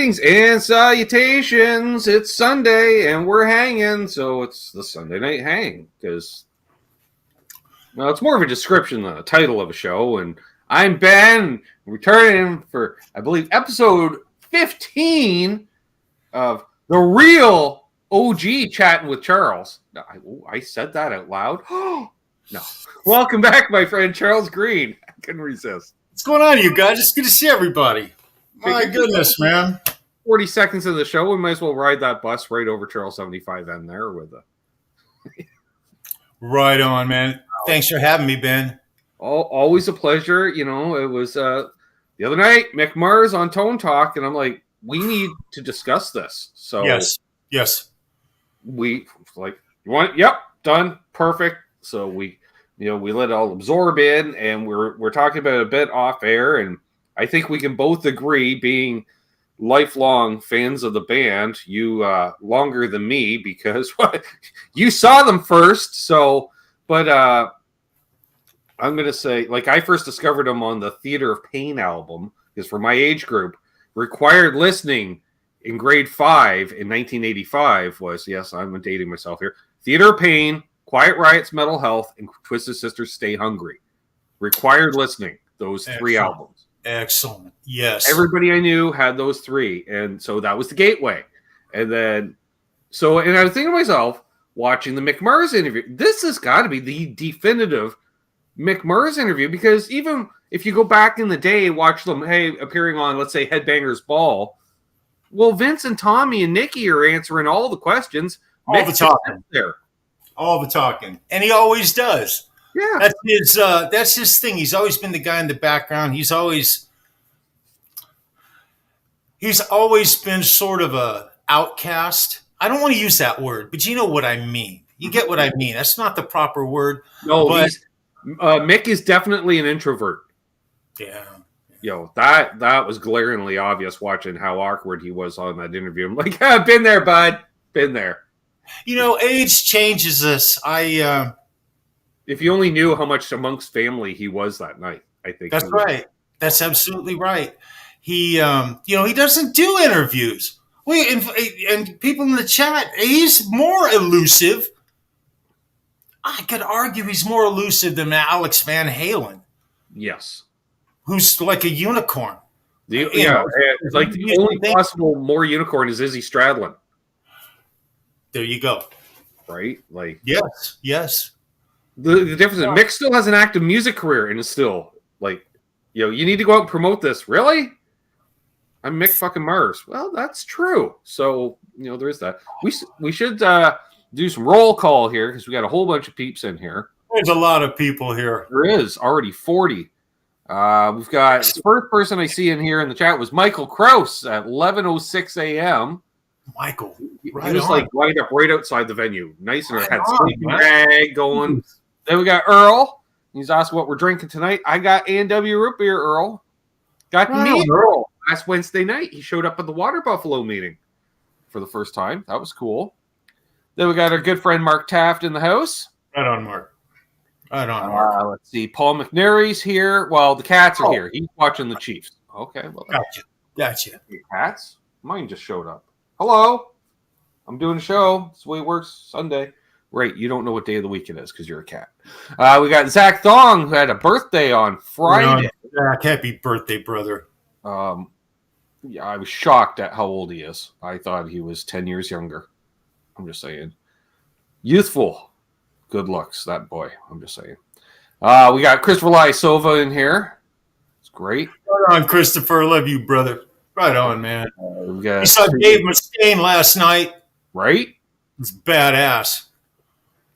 Greetings and salutations. It's Sunday and we're hanging, so it's the Sunday Night Hang because, well, it's more of a description than a title of a show. And I'm Ben, returning for, I believe, episode 15 of the real OG Chatting with Charles. I said that out loud. No. Welcome back, my friend Charles Greene. I couldn't resist. What's going on, you guys? It's good to see everybody. My goodness, man. 40 seconds of the show, we might as well ride that bus right over Charles 75 N there with a... Right on, man. Thanks for having me, Ben. Always a pleasure. You know, it was the other night, Mick Mars on Tone Talk, and I'm like, we need to discuss this. So yes. We like, you want it? Yep, done, perfect. So we let it all absorb in, and we're talking about it a bit off air, and I think we can both agree, being lifelong fans of the band, you longer than me because you saw them first. So, but I'm going to say, like, I first discovered them on the Theater of Pain album, because for my age group, required listening in grade 5 in 1985 was, yes, I'm dating myself here, Theater of Pain, Quiet Riot's Mental Health, and Twisted Sister's Stay Hungry. Required listening, those three albums. Excellent. Yes. Everybody I knew had those three. And so that was the gateway. And then, and I was thinking to myself, watching the Mick Mars interview, this has got to be the definitive Mick Mars interview, because even if you go back in the day, watch them, appearing on, let's say, Headbangers Ball, well, Vince and Tommy and Nikki are answering all the questions. All the talking. There. All the talking. And he always does. Yeah, that's his thing. He's always been the guy in the background. He's always been sort of a outcast. I don't want to use that word, but you know what I mean. You get what I mean. That's not the proper word. No, but Mick is definitely an introvert. Yeah. That was glaringly obvious watching how awkward he was on that interview. I'm like, been there, bud. Been there. You know, age changes us. If you only knew how much amongst family he was that night, I think. That's right. That's absolutely right. He, he doesn't do interviews. And people in the chat, he's more elusive. I could argue he's more elusive than Alex Van Halen. Yes. Who's like a unicorn. It's like the only possible more unicorn is Izzy Stradlin. There you go. Right? Like, yes. The difference is Mick still has an active music career and is still like, you need to go out and promote this. Really? I'm Mick fucking Mars. Well, that's true. So, there is that. We should do some roll call here because we got a whole bunch of peeps in here. There's a lot of people here. There is already 40. We've got the first person I see in here in the chat was Michael Kraus at 11:06 a.m. Michael, he was like lined up right outside the venue, nice and had sleeping bag going. Then we got Earl. He's asking what we're drinking tonight. I got A&W root beer, Earl. Got to meet Earl last Wednesday night. He showed up at the Water Buffalo meeting for the first time. That was cool. Then we got our good friend Mark Taft in the house. Right on, Mark. Let's see. Paul McNary's here. Well, the cats are here. He's watching the Chiefs. Okay. Well, Gotcha. Cats? Mine just showed up. Hello. I'm doing a show. That's the way it works. Sunday. Right. You don't know what day of the week it is because you're a cat. We got Zach Thong, who had a birthday on Friday. Zach, happy birthday, brother. I was shocked at how old he is. I thought he was 10 years younger. I'm just saying. Youthful. Good looks, that boy. I'm just saying. We got Christopher Lysova in here. It's great. Right on, Christopher. Love you, brother. Right on, man. We saw Dave Mustaine last night. Right? It's badass.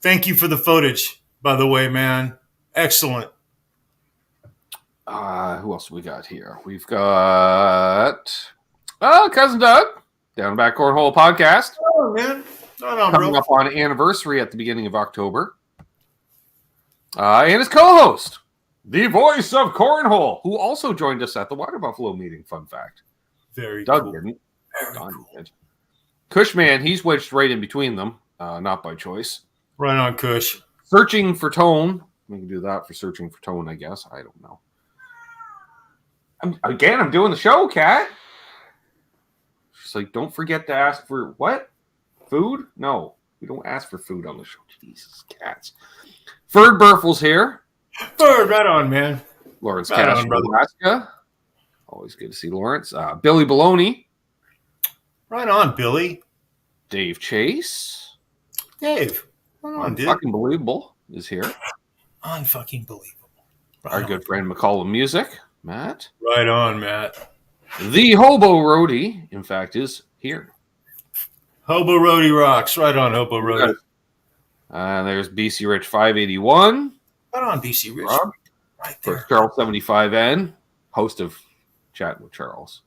Thank you for the footage, by the way, man. Excellent. Who else we got here? We've got Cousin Doug, Down and Back Cornhole Podcast. Oh, man. Coming up on anniversary at the beginning of October. And his co-host, the voice of Cornhole, who also joined us at the Water Buffalo meeting. Fun fact. Doug cool. Didn't. Very cool. Did. Cushman, he's wedged right in between them, not by choice. Right on, Cush. Searching for Tone. We can do that for Searching for Tone, I guess. I don't know. I'm doing the show, Kat. It's like, don't forget to ask for what? Food? No, we don't ask for food on the show. Jesus, cats. Ferd Burfle's here. Ferd, right on, man. Lawrence Right Cash on, from brother. Alaska. Always good to see Lawrence. Billy Baloney. Right on, Billy. Dave Chase. Dave. Right on, dude. Fucking believable is here. Unfucking believable. Right Our on. good friend McCollum Music, Matt. Right on, Matt. The Hobo Roadie, in fact, is here. Hobo Roadie rocks. Right on, Hobo Roadie. There's BC Rich 581. Right on, BC Rich. Rob. Right there. Charles 75N, host of Chat with Charles.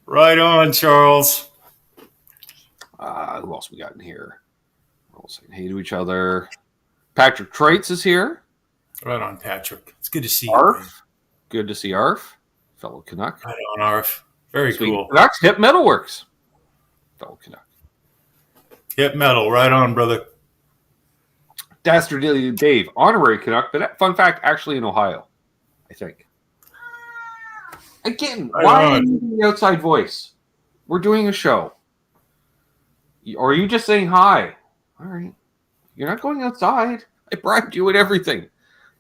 Right on, Charles. Who else we got in here? We're all saying hey to each other. Patrick Traits is here. Right on, Patrick. It's good to see you. Arf. Good to see Arf. Fellow Canuck. Right on, Arf. Very cool. Canucks, Hip Metalworks. Fellow Canuck. Hip metal. Right on, brother. Dastardly Dave, honorary Canuck, but fun fact, actually in Ohio, I think. Again, Right why on. are you using the outside voice? We're doing a show. Or are you just saying hi? All right. You're not going outside. I bribed you with everything.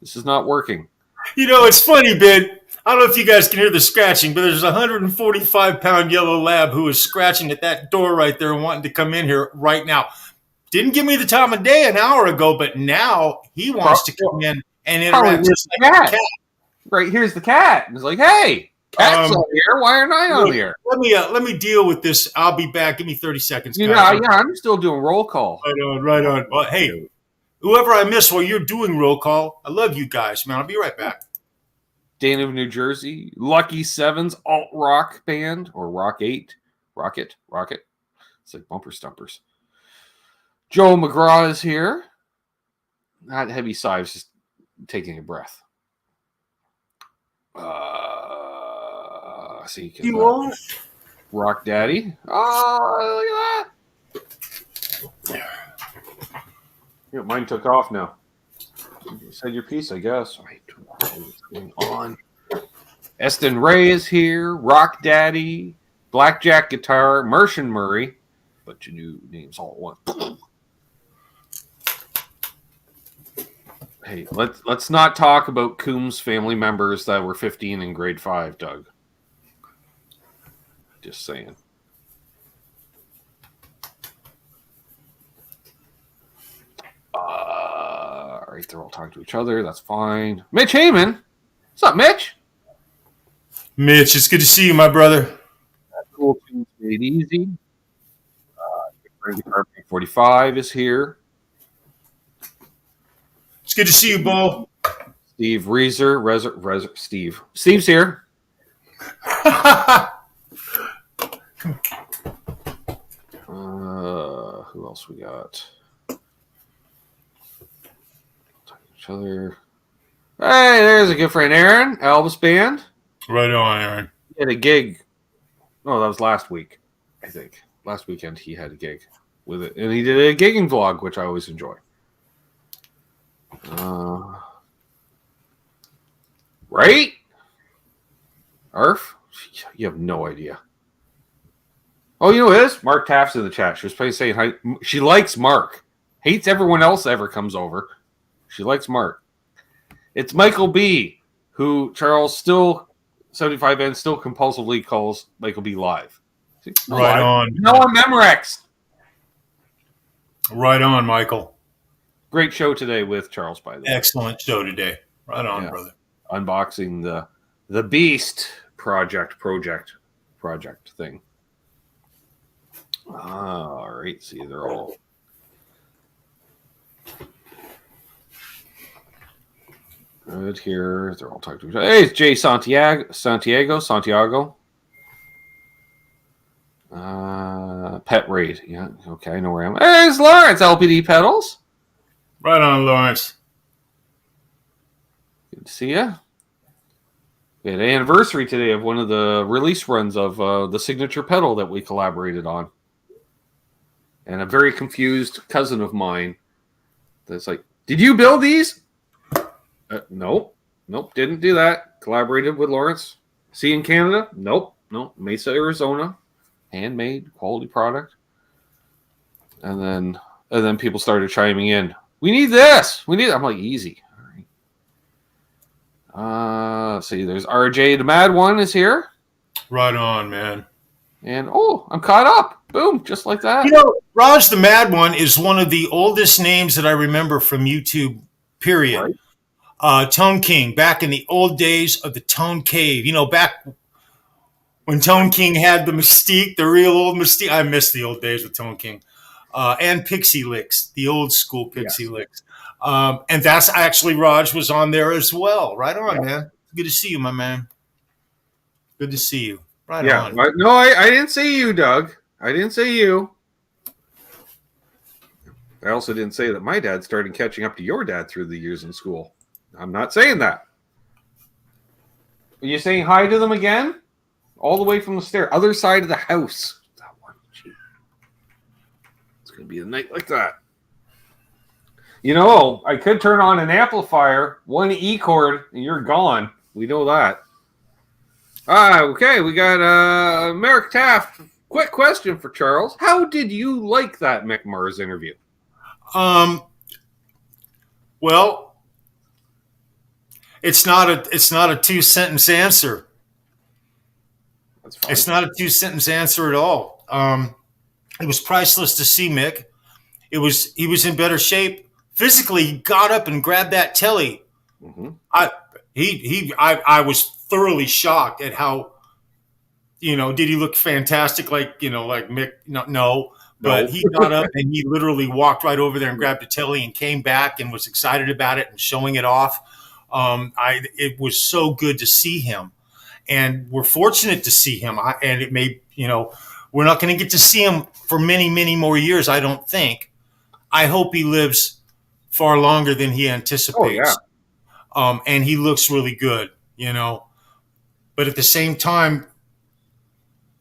This is not working. You know, it's funny, Ben. I don't know if you guys can hear the scratching, but there's a 145-pound yellow lab who is scratching at that door right there and wanting to come in here right now. Didn't give me the time of day an hour ago, but now he wants to come in and interact just like a cat. Right, here's the cat. It's like, hey, cat's on here. Why aren't I on here? Let me deal with this. I'll be back. Give me 30 seconds. Yeah, I'm still doing roll call. Right on. Well, hey, whoever I miss while you're doing roll call, I love you guys, man. I'll be right back. Dane of New Jersey, Lucky Sevens alt rock band, or Rock 8, Rocket. It's like bumper stumpers. Joe McGraw is here. Not heavy sighs, just taking a breath. See, You are Rock Daddy. Oh, look at that. Yeah, mine took off now. You said your piece, I guess. Right. What's going on? Eston Ray is here. Rock Daddy. Blackjack Guitar. Mershon Murray. Bunch of new names all at once. Hey, let's not talk about Coombs family members that were 15 in grade 5, Doug. Just saying. All right, they're all talking to each other. That's fine. Mitch Heyman. What's up, Mitch? Mitch, it's good to see you, my brother. Cool Tunes Made Easy. 45 is here. It's good to see you, Bo. Steve Steve. Steve's here. Who else we got? Talking to each other. Hey, there's a good friend, Aaron. Elvis Band. Right on, Aaron. He had a gig. Oh, that was last week, I think. Last weekend he had a gig with it. And he did a gigging vlog, which I always enjoy. Right? Arf? You have no idea. Oh, you know what it is? Mark Taft's in the chat. She was probably saying hi. She likes Mark. Hates everyone else that ever comes over. She likes Mark. It's Michael B., who Charles still, 75N, still compulsively calls Michael B. live. See? Right on. No, I'm Memorex. Right on, Michael. Great show today with Charles, by the way. Excellent show today. Right on, brother. Unboxing the Beast project thing. All right, see, they're all good here. They're all talking to each other. Hey, it's Jay Santiago. Pet Raid. Yeah, okay, I know where I am. Hey, it's Lawrence, LPD Pedals. Right on, Lawrence. Good to see you. We had an anniversary today of one of the release runs of the signature pedal that we collaborated on. And a very confused cousin of mine that's like, did you build these? Nope, didn't do that. Collaborated with Lawrence. See in Canada? Nope. Mesa, Arizona. handmade quality product. And then people started chiming in. We need this. We need. I'm like, easy. All right. Let's see. There's RJ, the Mad One, is here. Right on, man. And I'm caught up. Boom, just like that. You know, Raj the Mad One is one of the oldest names that I remember from YouTube. Period. Right. Tone King, back in the old days of the Tone Cave. You know, back when Tone King had the mystique, the real old mystique. I miss the old days with Tone King. And Pixie Licks, the old school Pixie Licks. And that's actually Raj was on there as well. Right on, man. Good to see you, my man. Good to see you. Right on. No, I didn't say you, Doug. I didn't say you. I also didn't say that my dad started catching up to your dad through the years in school. I'm not saying that. Are you saying hi to them again? All the way from the stair, other side of the house. That one, gee. It's going to be a night like that. You know, I could turn on an amplifier, one E chord, and you're gone. We know that. Okay, we got Merrick Taft. Quick question for Charles. How did you like that Mick Mars interview? Well, it's not a 2-sentence answer. That's fine. It's not a 2-sentence answer at all. It was priceless to see Mick. He was in better shape. Physically, he got up and grabbed that telly. Mm-hmm. I was thoroughly shocked at how, did he look fantastic like Mick? No. But he got up and he literally walked right over there and grabbed a telly and came back and was excited about it and showing it off. It was so good to see him, and we're fortunate to see him. And it may, we're not going to get to see him for many, many more years, I don't think. I hope he lives far longer than he anticipates. Oh, yeah. And he looks really good, But at the same time,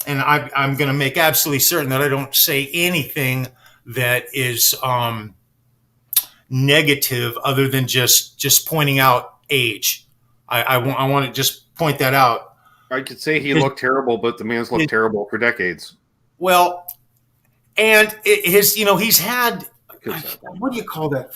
and I'm going to make absolutely certain that I don't say anything that is negative other than just pointing out age. I want to just point that out. I could say he looked terrible, but the man's looked terrible for decades. Well, and he's had, what do you call that?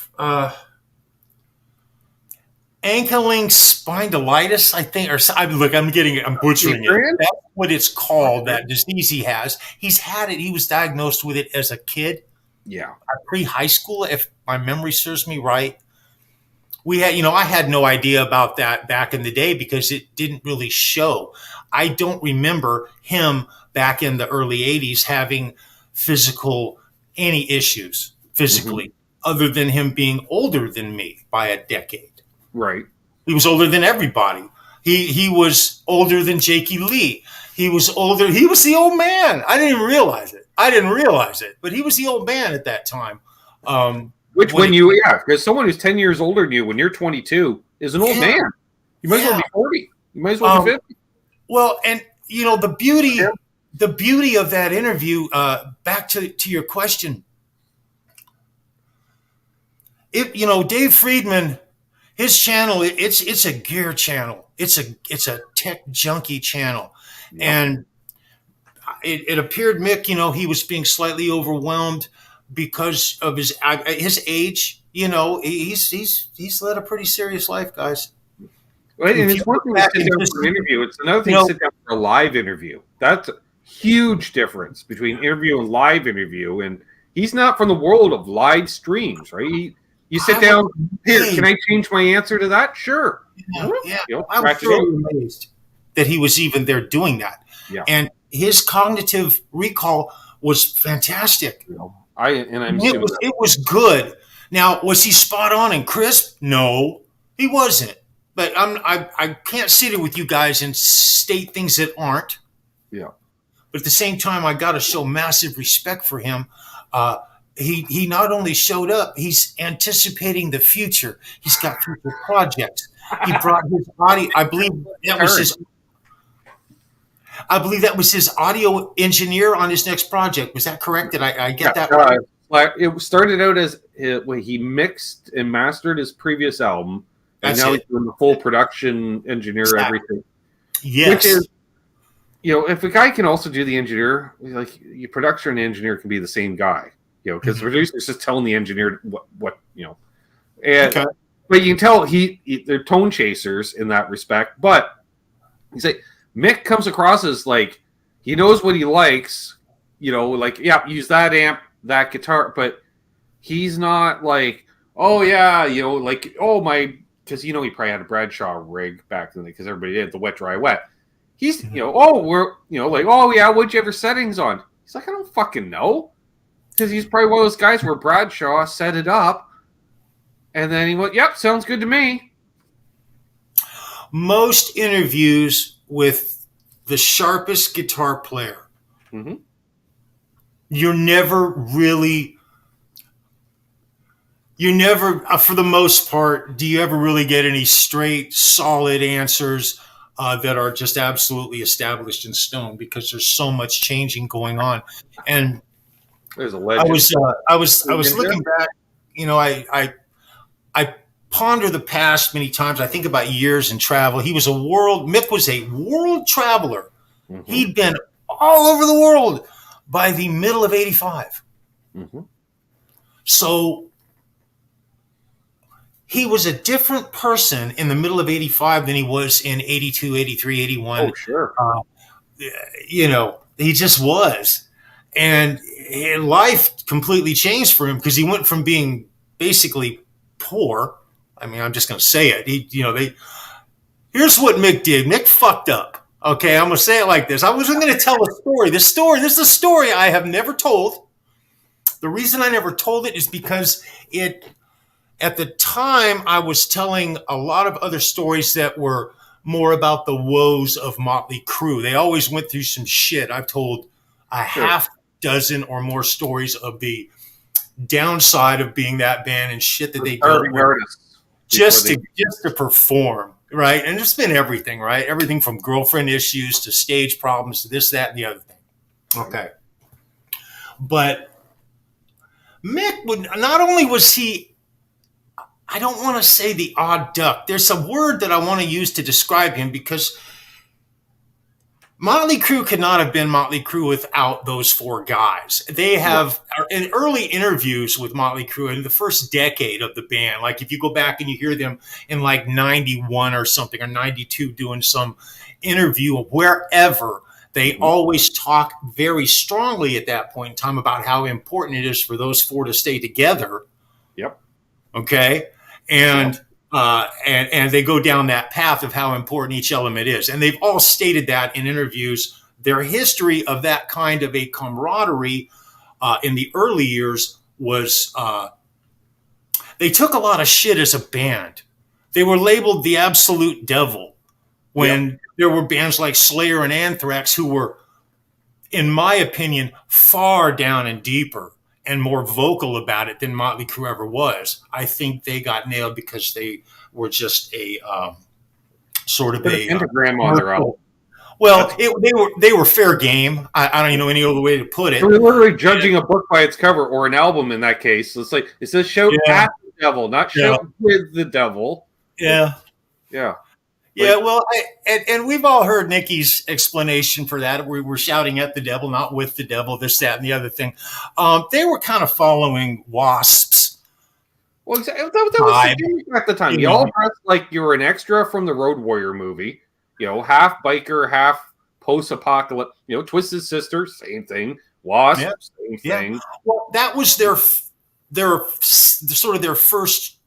Ankling spondylitis, I think, I'm butchering it. That's what it's called, that disease he has. He's had it. He was diagnosed with it as a kid. Yeah. Pre-high school, if my memory serves me right. I had no idea about that back in the day because it didn't really show. I don't remember him back in the early 80s having any issues physically, other than him being older than me by a decade. Right. He was older than everybody. He was older than Jakey Lee. He was older. He was the old man. I didn't even realize it. But he was the old man at that time. Because someone who's 10 years older than you when you're 22 is an old man. You might as well be 40. You might as well be 50. Well, and the beauty of that interview, back to your question. Dave Friedman, his channel, it's a gear channel. It's a tech junkie channel. Yeah. And it appeared Mick, he was being slightly overwhelmed because of his age. He's led a pretty serious life, guys. Right, and it's one thing to sit down for an interview. It's another thing to sit down for a live interview. That's a huge difference between interview and live interview. And he's not from the world of live streams, right? You sit down, here, can I change my answer to that? Sure. Yeah. I was so amazed that he was even there doing that. Yeah. And his cognitive recall was fantastic. It was good. Now, was he spot on and crisp? No, he wasn't. But I can't sit here with you guys and state things that aren't. Yeah. But at the same time, I got to show massive respect for him. He not only showed up, he's anticipating the future. He's got future projects. He brought his audio. I believe that was his audio engineer on his next project. Was that correct? Did I get that right? It started out as he mixed and mastered his previous album, and now he's doing the full production engineer, everything. Yes. if a guy can also do the engineer, like your producer and engineer can be the same guy, because the producer's just telling the engineer what and Okay. but you can tell they're tone chasers in that respect. But he's like Mick comes across as like he knows what he likes, like use that amp, that guitar, but he's not like, oh yeah, like, oh my, because he probably had a Bradshaw rig back then because everybody did the wet dry wet. He's oh we're like, oh yeah, what'd you have your settings on? He's like, I don't fucking know, because he's probably one of those guys where Bradshaw set it up, and then he went, yep, sounds good to me. Most interviews with the sharpest guitar player, you're never, for the most part, do you ever really get any straight, solid answers that are just absolutely established in stone, because there's so much changing going on. And there's a legend. I was looking back, I ponder the past many times. I think about years in travel. Mick was a world traveler. He'd been all over the world by the middle of 85. So he was a different person in the middle of 85 than he was in 82, 83, 81. Oh, sure. He just was. And life completely changed for him, because he went from being basically poor. I mean, I'm just going to say it. Here's what Mick did. Mick fucked up. Okay, I'm going to say it like this. I wasn't going to tell a story. This is a story I have never told. The reason I never told it is because at the time, I was telling a lot of other stories that were more about the woes of Motley Crue. They always went through some shit. I've told a half dozen or more stories of the downside of being that band and shit that they do just to perform, right? And it's been everything, right? Everything from girlfriend issues to stage problems to this, that, and the other thing. Okay. But Mick not only was he, I don't want to say the odd duck. There's a word that I want to use to describe him, because Motley Crue could not have been Motley Crue without those four guys. They have, in early interviews with Motley Crue in the first decade of the band, like if you go back and you hear them in like 91 or something, or 92 doing some interview wherever, they always talk very strongly at that point in time about how important it is for those four to stay together. Yep. Okay. And they go down that path of how important each element is. And they've all stated that in interviews. Their history of that kind of a camaraderie in the early years was they took a lot of shit as a band. They were labeled the absolute devil when there were bands like Slayer and Anthrax who were, in my opinion, far down and deeper and more vocal about it than Motley Crue ever was. I think they got nailed because they were just a sort of a pentagram on their album. Well, they were fair game. I don't know any other way to put it. We're literally judging a book by its cover, or an album in that case. It's like, it says shout at the devil, not shout with the devil. Yeah. Yeah. Yeah, well, and we've all heard Nicky's explanation for that. We were shouting at the devil, not with the devil, this, that, and the other thing. They were kind of following Wasp's. Well, that was the thing at the time. You all dressed like you were an extra from the Road Warrior movie. Half biker, half post-apocalypse. Twisted Sister, same thing. Wasp, same thing. Well, that was their sort of their first.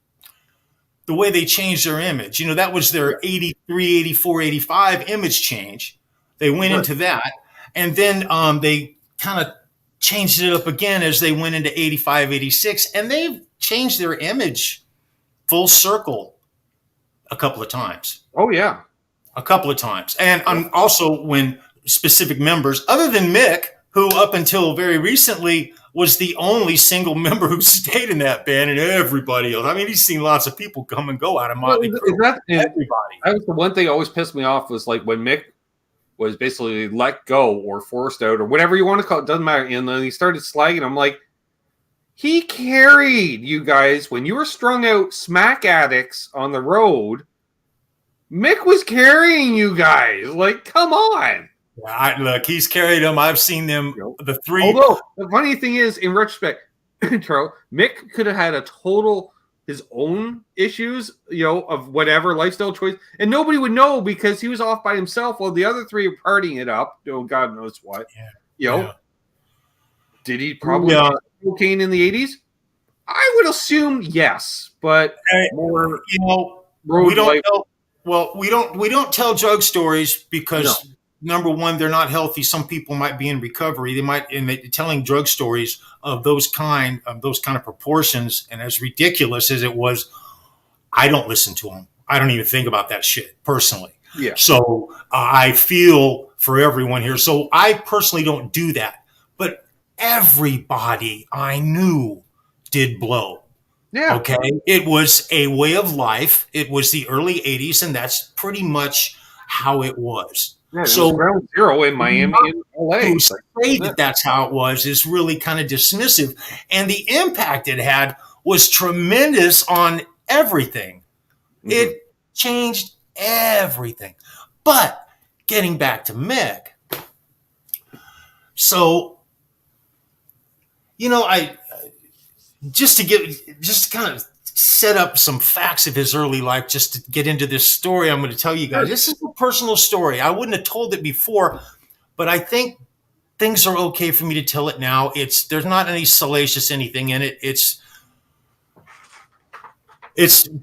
The way they changed their image, that was their 83, 84, 85 image change. They went into that. And then they kind of changed it up again as they went into 85, 86. And they've changed their image full circle a couple of times. Oh, yeah. A couple of times. And also when specific members, other than Mick, who up until very recently was the only single member who stayed in that band, and everybody else. I mean, he's seen lots of people come and go out of Motley Crue. Everybody. That was the one thing that always pissed me off, was like when Mick was basically let go or forced out or whatever you want to call it, doesn't matter. And then he started slagging. I'm like, he carried you guys when you were strung out smack addicts on the road. Mick was carrying you guys. Like, come on. Look, he's carried them. I've seen them. You know? The three. Although the funny thing is, in retrospect, Charles, Mick could have had a total his own issues, of whatever lifestyle choice, and nobody would know because he was off by himself while the other three are partying it up. God knows what. Yeah. Did he probably use cocaine in the 80s? I would assume yes, but more. We don't know. Well, we don't tell drug stories because number one, they're not healthy. Some people might be in recovery. They might, telling drug stories of those kind of proportions, and as ridiculous as it was, I don't listen to them. I don't even think about that shit personally. Yeah. So I feel for everyone here. So I personally don't do that, but everybody I knew did blow. Yeah. Okay. It was a way of life. It was the early 80s, and that's pretty much how it was. Yeah, so was ground zero in Miami and LA. To say that that's how it was is really kind of dismissive. And the impact it had was tremendous on everything. Mm-hmm. It changed everything. But getting back to Mick. So, I just to kind of set up some facts of his early life, just to get into this story I'm going to tell you guys. This is a personal story. I wouldn't have told it before, but I think things are okay for me to tell it now. There's not any salacious anything in it. It's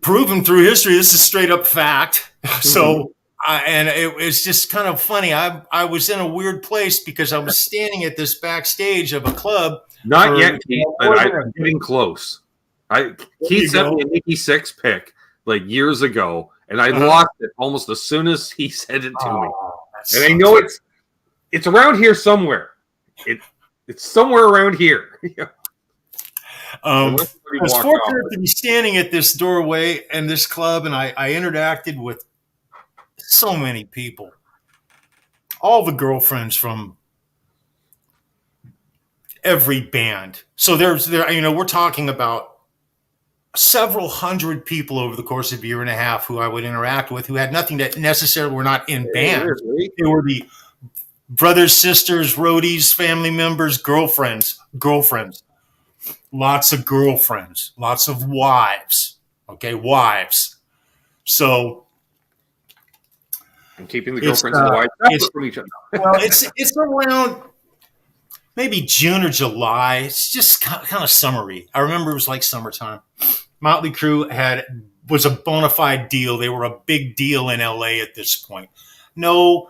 proven through history. This is straight up fact. So, and it was just kind of funny. I was in a weird place because I was standing at this backstage of a club. Not yet, Keith, but I'm getting close. Keith sent me a Nikki Sixx pick like years ago, and I lost it almost as soon as he sent it to me. And I know it's around here somewhere. It's somewhere around here. I was fortunate to be standing at this doorway in this club, and I interacted with so many people. All the girlfriends from every band. So we're talking about several hundred people over the course of a year and a half who I would interact with, who had nothing that necessarily were not in bands. They were the brothers, sisters, roadies, family members, girlfriends, lots of girlfriends, lots of wives. Okay. Wives. So, and keeping the girlfriends and the wives separate from each other. Well, it's around maybe June or July. It's just kind of summery. I remember it was like summertime. Motley Crue was a bona fide deal. They were a big deal in LA at this point. No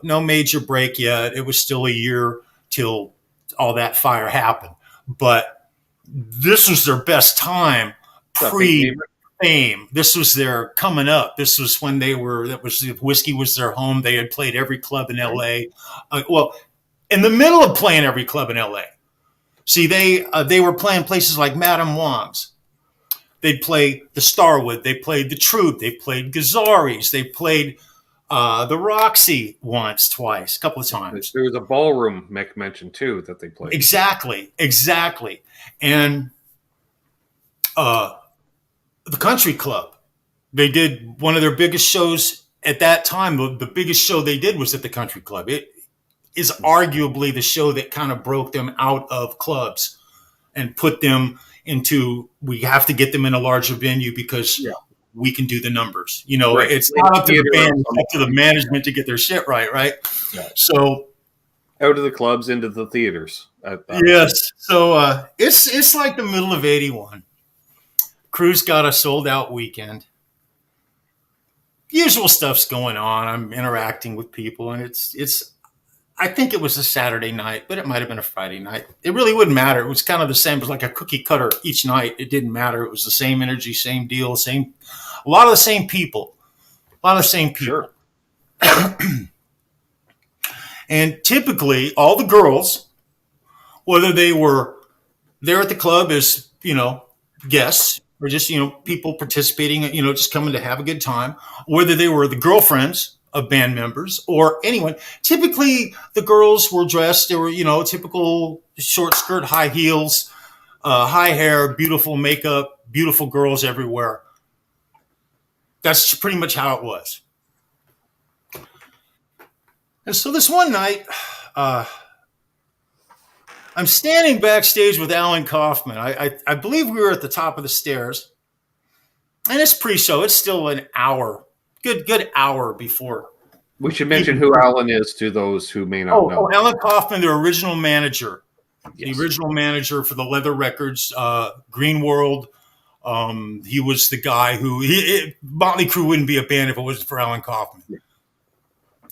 major break yet. It was still a year till all that fire happened. But this was their best time pre-fame. This was their coming up. This was when Whiskey was their home. They had played every club in LA. In the middle of playing every club in LA. See, they were playing places like Madame Wong's. They'd play the Starwood. They played the Troupe. They played Gazzari's. They played the Roxy twice, a couple of times. There was a ballroom Mick mentioned too that they played. Exactly. And the Country Club, they did one of their biggest shows at that time. The biggest show they did was at the Country Club. It is arguably the show that kind of broke them out of clubs and put them into, we have to get them in a larger venue because we can do the numbers. Right. It's not up to the band, it's up to the management to get their shit right? Yeah. So out of the clubs into the theaters. Yes. So it's like the middle of 81. Crew's got a sold out weekend. Usual stuff's going on. I'm interacting with people, and it's I think it was a Saturday night, but it might have been a Friday night. It really wouldn't matter. It was kind of the same. It was like a cookie cutter each night. It didn't matter. It was the same energy, same deal, a lot of the same people. Sure. And typically all the girls, whether they were there at the club as, guests or just, people participating, just coming to have a good time, whether they were the girlfriends of band members or anyone. Typically the girls were dressed, they were, typical short skirt, high heels, high hair, beautiful makeup, beautiful girls everywhere. That's pretty much how it was. And so this one night, I'm standing backstage with Alan Kaufman. I believe we were at the top of the stairs. And it's pre-show. It's still an hour, good hour before. We should mention who Alan is to those who may not know. Oh, Alan Kaufman, the original manager. Yes. The original manager for the Leather Records, Green World. He was the guy who Motley Crue wouldn't be a band if it wasn't for Alan Kaufman.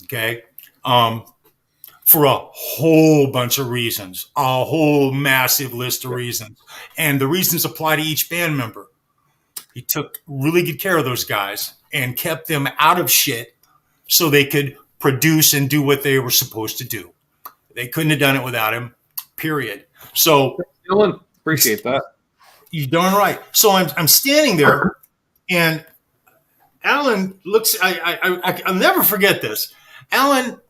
Okay, for a whole bunch of reasons, a whole massive list of reasons, and the reasons apply to each band member. He took really good care of those guys and kept them out of shit so they could produce and do what they were supposed to do. They couldn't have done it without him. Period. So, Dylan, appreciate that. You're darn right. So I'm standing there, and Alan looks. I'll never forget this. Alan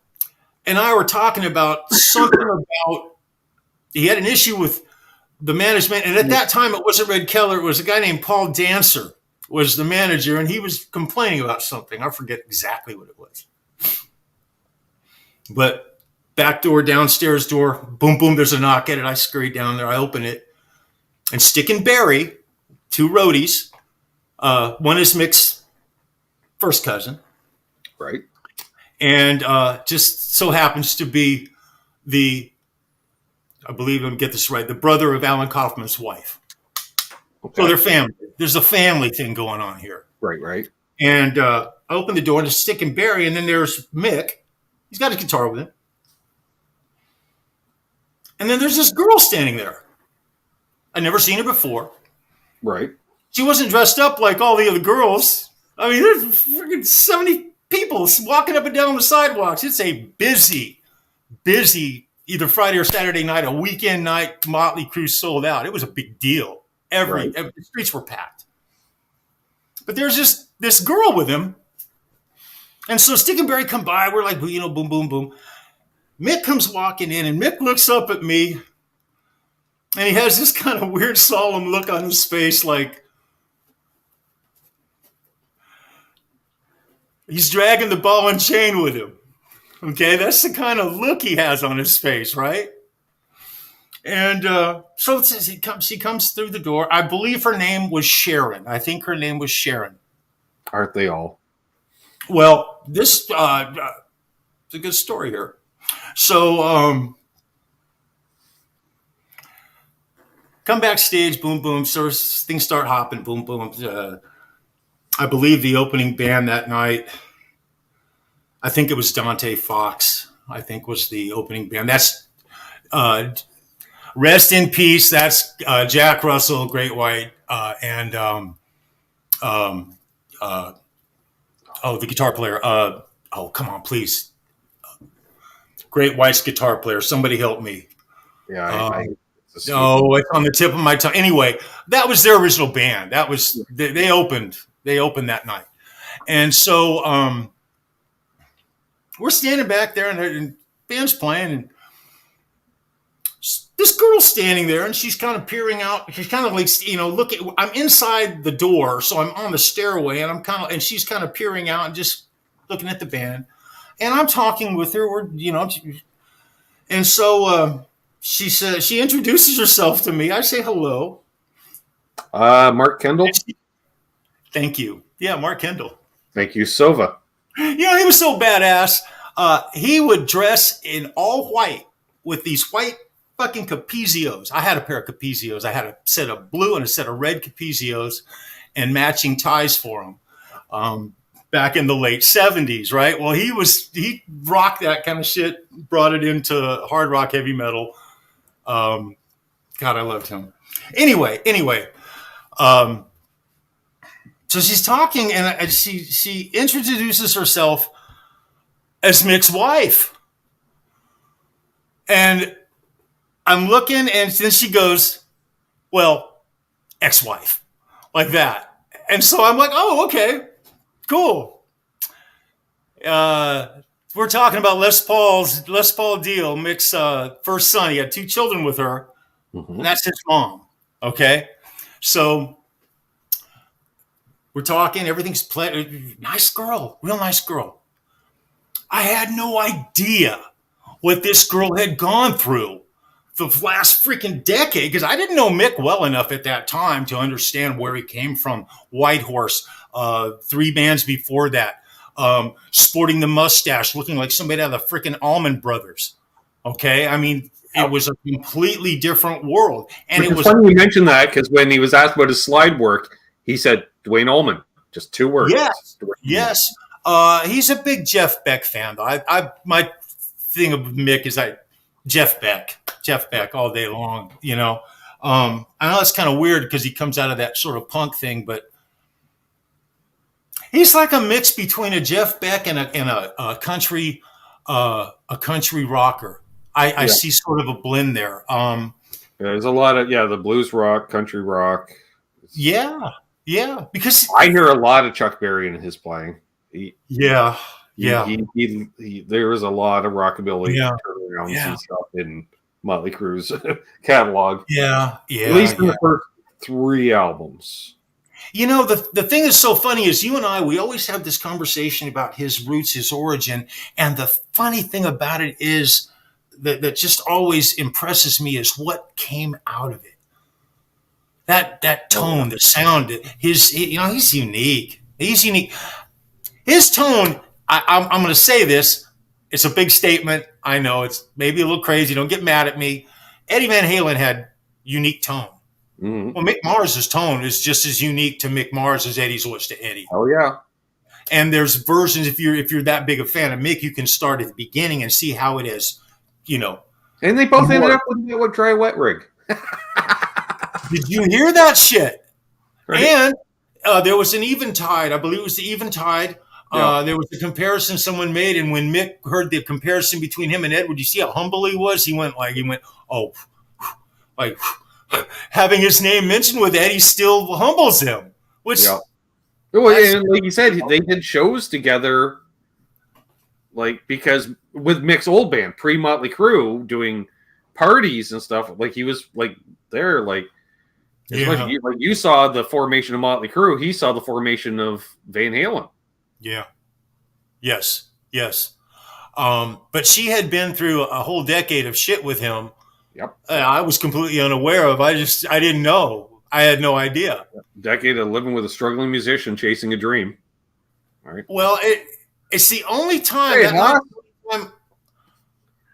and I were talking about something about he had an issue with the management, and at that time it wasn't Red Keller. It was a guy named Paul Dancer was the manager, and he was complaining about something. I forget exactly what it was, but. Back door, downstairs door, boom, boom, there's a knock at it. I scurry down there. I open it. And Stick and Barry, two roadies. One is Mick's first cousin. Right. And just so happens to be I believe I'm going to get this right, the brother of Alan Kaufman's wife. Okay. So they're family. There's a family thing going on here. Right. And I open the door, and there's Stick and Barry, and then there's Mick. He's got a guitar with him. And then there's this girl standing there. I'd never seen her before. Right. She wasn't dressed up like all the other girls. I mean, there's freaking 70 people walking up and down the sidewalks. It's a busy, either Friday or Saturday night, a weekend night. Motley Crue sold out. It was a big deal. The streets were packed. But there's just this girl with him. And so Stick and Barry come by. We're like, boom, boom, boom. Mick comes walking in, and Mick looks up at me, and he has this kind of weird, solemn look on his face, like he's dragging the ball and chain with him. Okay, that's the kind of look he has on his face, right? And so she comes through the door. I believe her name was Sharon. I think her name was Sharon. Aren't they all? Well, this it's a good story here. So, come backstage, boom, boom. So things start hopping, boom, boom. I believe the opening band that night, I think it was Dante Fox, I think was the opening band. That's, rest in peace. That's Jack Russell, Great White, and the guitar player. Oh, come on, please. Great White's guitar player. Somebody help me. Yeah, it's on the tip of my tongue. Anyway, that was their original band. That was they opened that night, and so we're standing back there, and the band's playing, and this girl's standing there, and she's kind of peering out. She's kind of like looking. I'm inside the door, so I'm on the stairway, and and she's kind of peering out and just looking at the band. And I'm talking with her, and so she says, she introduces herself to me. I say hello. Mark Kendall. Thank you. Yeah, Mark Kendall. Thank you, Sova. He was so badass. He would dress in all white with these white fucking Capizios. I had a pair of Capizios. I had a set of blue and a set of red Capizios and matching ties for them. Back in the late 70s, right? Well, he rocked that kind of shit, brought it into hard rock, heavy metal. God, I loved him. Anyway, so she's talking, and she introduces herself as Mick's wife. And I'm looking, and then she goes, well, ex-wife, like that. And so I'm like, oh, okay. Cool. We're talking about Les Paul Deal, Mick's first son. He had 2 children with her. Mm-hmm. And that's his mom. Okay. So we're talking, everything's nice girl, real nice girl. I had no idea what this girl had gone through the last freaking decade, because I didn't know Mick well enough at that time to understand where he came from. Whitehorse, 3 bands before that, sporting the mustache, looking like somebody out of the freaking Allman Brothers. Okay, I mean, it was a completely different world, and Which it was funny you mentioned that, because when he was asked about his slide work, he said Dwayne Allman, just 2 words. Yes. He's a big Jeff Beck fan, though. My thing of Mick is Jeff Beck all day long. You know, I know it's kind of weird because he comes out of that sort of punk thing, but he's like a mix between a Jeff Beck and a country rocker. I see sort of a blend there. There's a lot of the blues rock, country rock. Yeah, because I hear a lot of Chuck Berry in his playing. There was a lot of rockabilly turnarounds and stuff in Motley Crue's catalog. At least in the first 3 albums. You know, the thing that's so funny is you and I, we always have this conversation about his roots, his origin, and the funny thing about it is that just always impresses me is what came out of it. That tone, the sound, he's unique. He's unique. His tone, I'm going to say this. It's a big statement. I know it's maybe a little crazy. Don't get mad at me. Eddie Van Halen had unique tone. Mm-hmm. Well, Mick Mars's tone is just as unique to Mick Mars as Eddie's was to Eddie. Oh yeah. And there's versions. If you're that big a fan of Mick, you can start at the beginning and see how it is. You know. And they both ended up with dry wet rig. Did you hear that shit? Right. And there was an Eventide. I believe it was the Eventide. Yeah. There was a comparison someone made, and when Mick heard the comparison between him and Edward, you see how humble he was? He went, oh, like having his name mentioned with Eddie still humbles him. Which, well, and like you said, they did shows together, because with Mick's old band, pre-Motley Crue, doing parties and stuff. Like he was there, you saw the formation of Motley Crue, he saw the formation of Van Halen. Yeah. Yes. But she had been through a whole decade of shit with him. Yep. I was completely unaware of. I didn't know. I had no idea. Decade of living with a struggling musician chasing a dream. All right. Well, it's the only time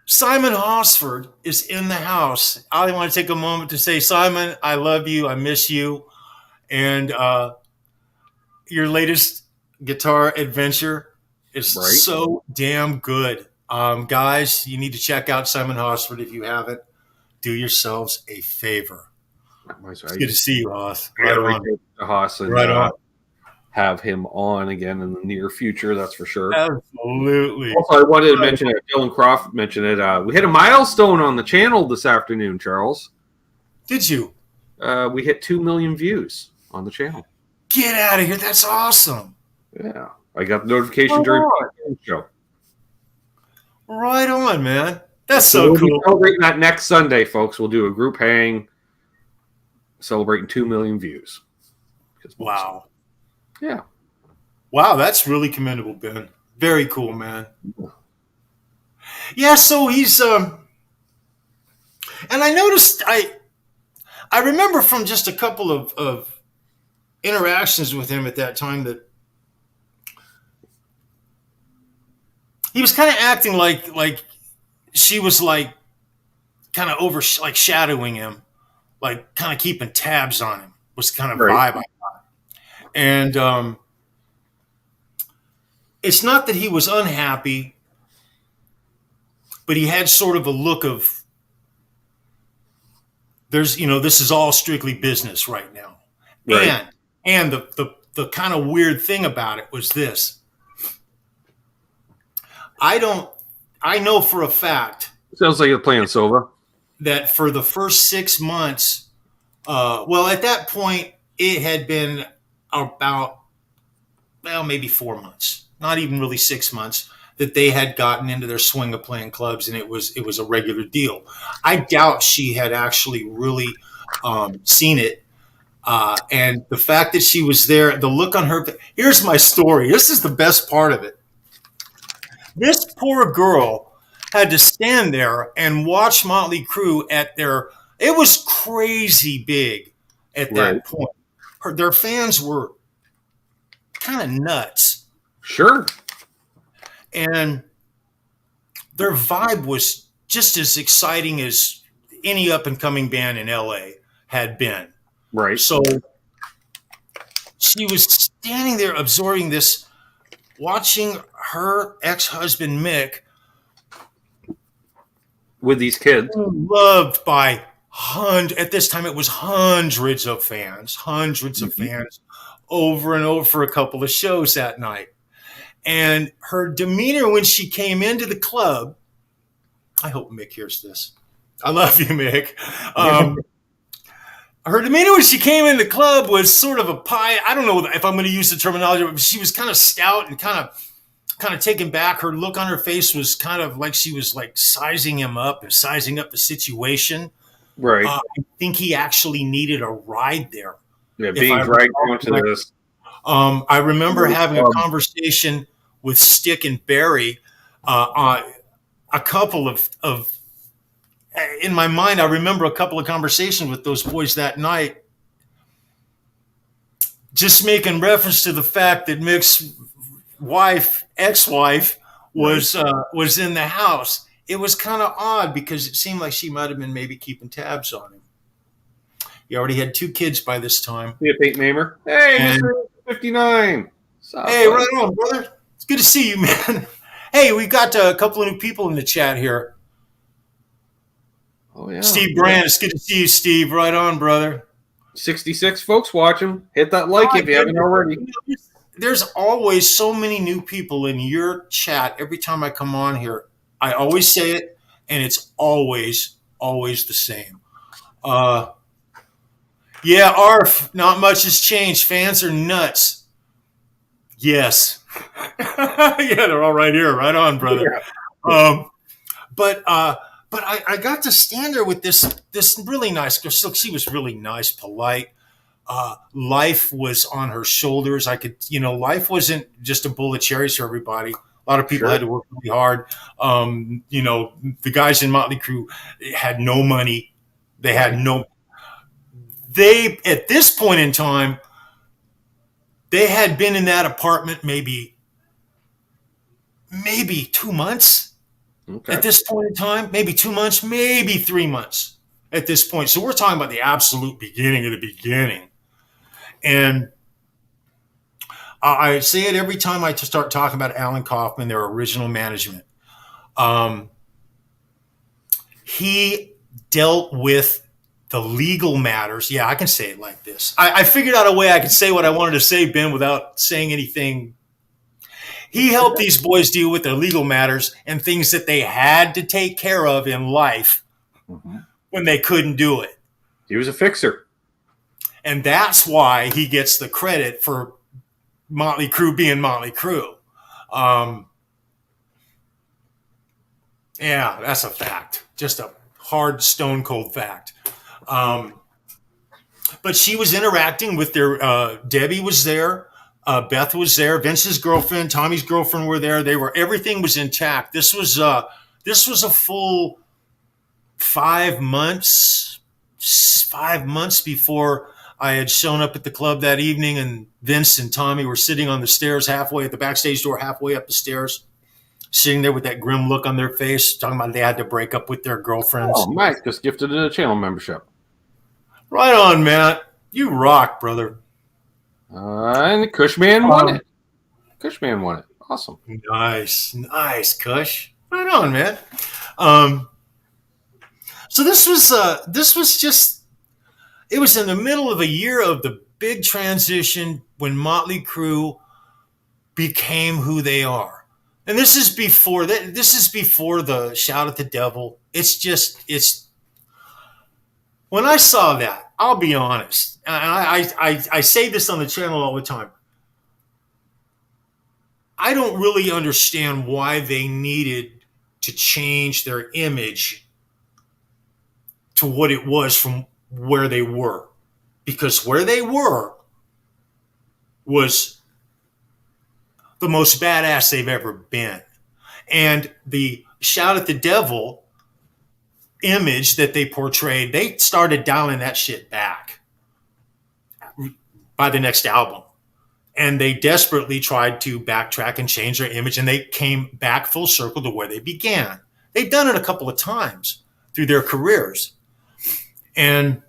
Simon Hosford is in the house. I want to take a moment to say, Simon, I love you. I miss you. And your latest guitar adventure is so damn good. Guys, you need to check out Simon Hosford if you haven't. Do yourselves a favor. It's good to see you, Hoss. Right on. Have him on again in the near future, that's for sure. Absolutely. Also, I wanted to mention it. Dylan Croft mentioned it. We hit a milestone on the channel this afternoon, Charles. Did you? We hit 2 million views on the channel. Get out of here. That's awesome. Yeah. I got the notification during the show. Right on, man. That's so cool. We'll be celebrating that next Sunday, folks. We'll do a group hang celebrating 2 million views. Wow. Yeah. Wow, that's really commendable, Ben. Very cool, man. Yeah, so he's and I noticed I remember from just a couple of interactions with him at that time that he was kind of acting like she was kind of shadowing him, kind of keeping tabs on him was kind of vibe I got. And it's not that he was unhappy, but he had sort of a look of this is all strictly business right now. Right. And the kind of weird thing about it was this. I know for a fact. Sounds like you're playing Sova. That for the first 6 months, at that point, it had been about, maybe 4 months, not even really 6 months, that they had gotten into their swing of playing clubs, and it was a regular deal. I doubt she had actually really seen it. And the fact that she was there, the look on her, here's my story. This is the best part of it. This poor girl had to stand there and watch Motley Crue at their. It was crazy big at Right. that point. Their fans were kind of nuts, Sure. and their vibe was just as exciting as any up and coming band in LA had been. Right. So she was standing there absorbing this, watching her ex-husband Mick, With these kids. loved by at this time it was hundreds of fans, over and over for a couple of shows that night. And her demeanor when she came into the club, I hope Mick hears this. I love you, Mick. Her demeanor when she came in the club was sort of a pie. I don't know if I'm going to use the terminology, but she was kind of stout and kind of taken back. Her look on her face was kind of like she was like sizing him up and sizing up the situation. Right. I think he actually needed a ride there. Yeah, being dragged onto this. I remember having a conversation with Stick and Barry. A couple of in my mind, I remember a couple of conversations with those boys that night, just making reference to the fact that Mick's ex-wife, was in the house. It was kind of odd because it seemed like she might have been maybe keeping tabs on him. He already had 2 kids by this time. See a Pate Mamer. Hey, Mr. 59. Hey, right on, brother. It's good to see you, man. Hey, we got a couple of new people in the chat here. Oh, yeah. Steve Brand, it's good to see you, Steve. Right on, brother. 66 folks watching. Hit that like if you haven't already. There's always so many new people in your chat every time I come on here. I always say it, and it's always the same. Yeah, Arf, not much has changed. Fans are nuts. Yes. Yeah, they're all right here. Right on, brother. Yeah. But I got to stand there with this really nice girl. She was really nice, polite. Life was on her shoulders. Life wasn't just a bowl of cherries for everybody. A lot of people had to work really hard. The guys in Motley Crue had no money. At this point in time, they had been in that apartment maybe 2 months. Okay. At this point in time, maybe 2 months, maybe 3 months at this point. So we're talking about the absolute beginning of the beginning. And I say it every time I start talking about Alan Kaufman, their original management. He dealt with the legal matters. Yeah, I can say it like this. I figured out a way I could say what I wanted to say, Ben, without saying anything. He helped these boys deal with their legal matters and things that they had to take care of in life when they couldn't do it. He was a fixer. And that's why he gets the credit for Motley Crue being Motley Crue. Yeah, that's a fact. Just a hard, stone cold fact. But she was interacting with their, Debbie was there. Beth was there. Vince's girlfriend, Tommy's girlfriend were there. Everything was intact. This was a full 5 months before I had shown up at the club that evening, and Vince and Tommy were sitting on the stairs halfway at the backstage door, halfway up the stairs, sitting there with that grim look on their face, talking about they had to break up with their girlfriends. Oh, Mike just gifted a channel membership. Right on, Matt. You rock, brother. And Cushman won it. Cushman won it. Awesome. Nice, Cush. Right on, man. So this was just. It was in the middle of a year of the big transition when Motley Crue became who they are, and this is before that. This is before the Shout at the Devil. It's. When I saw that, I'll be honest, and I say this on the channel all the time. I don't really understand why they needed to change their image to what it was from where they were. Because where they were was the most badass they've ever been. And the Shout at the Devil image that they portrayed, they started dialing that shit back by the next album. And they desperately tried to backtrack and change their image, and they came back full circle to where they began. They've done it a couple of times through their careers. And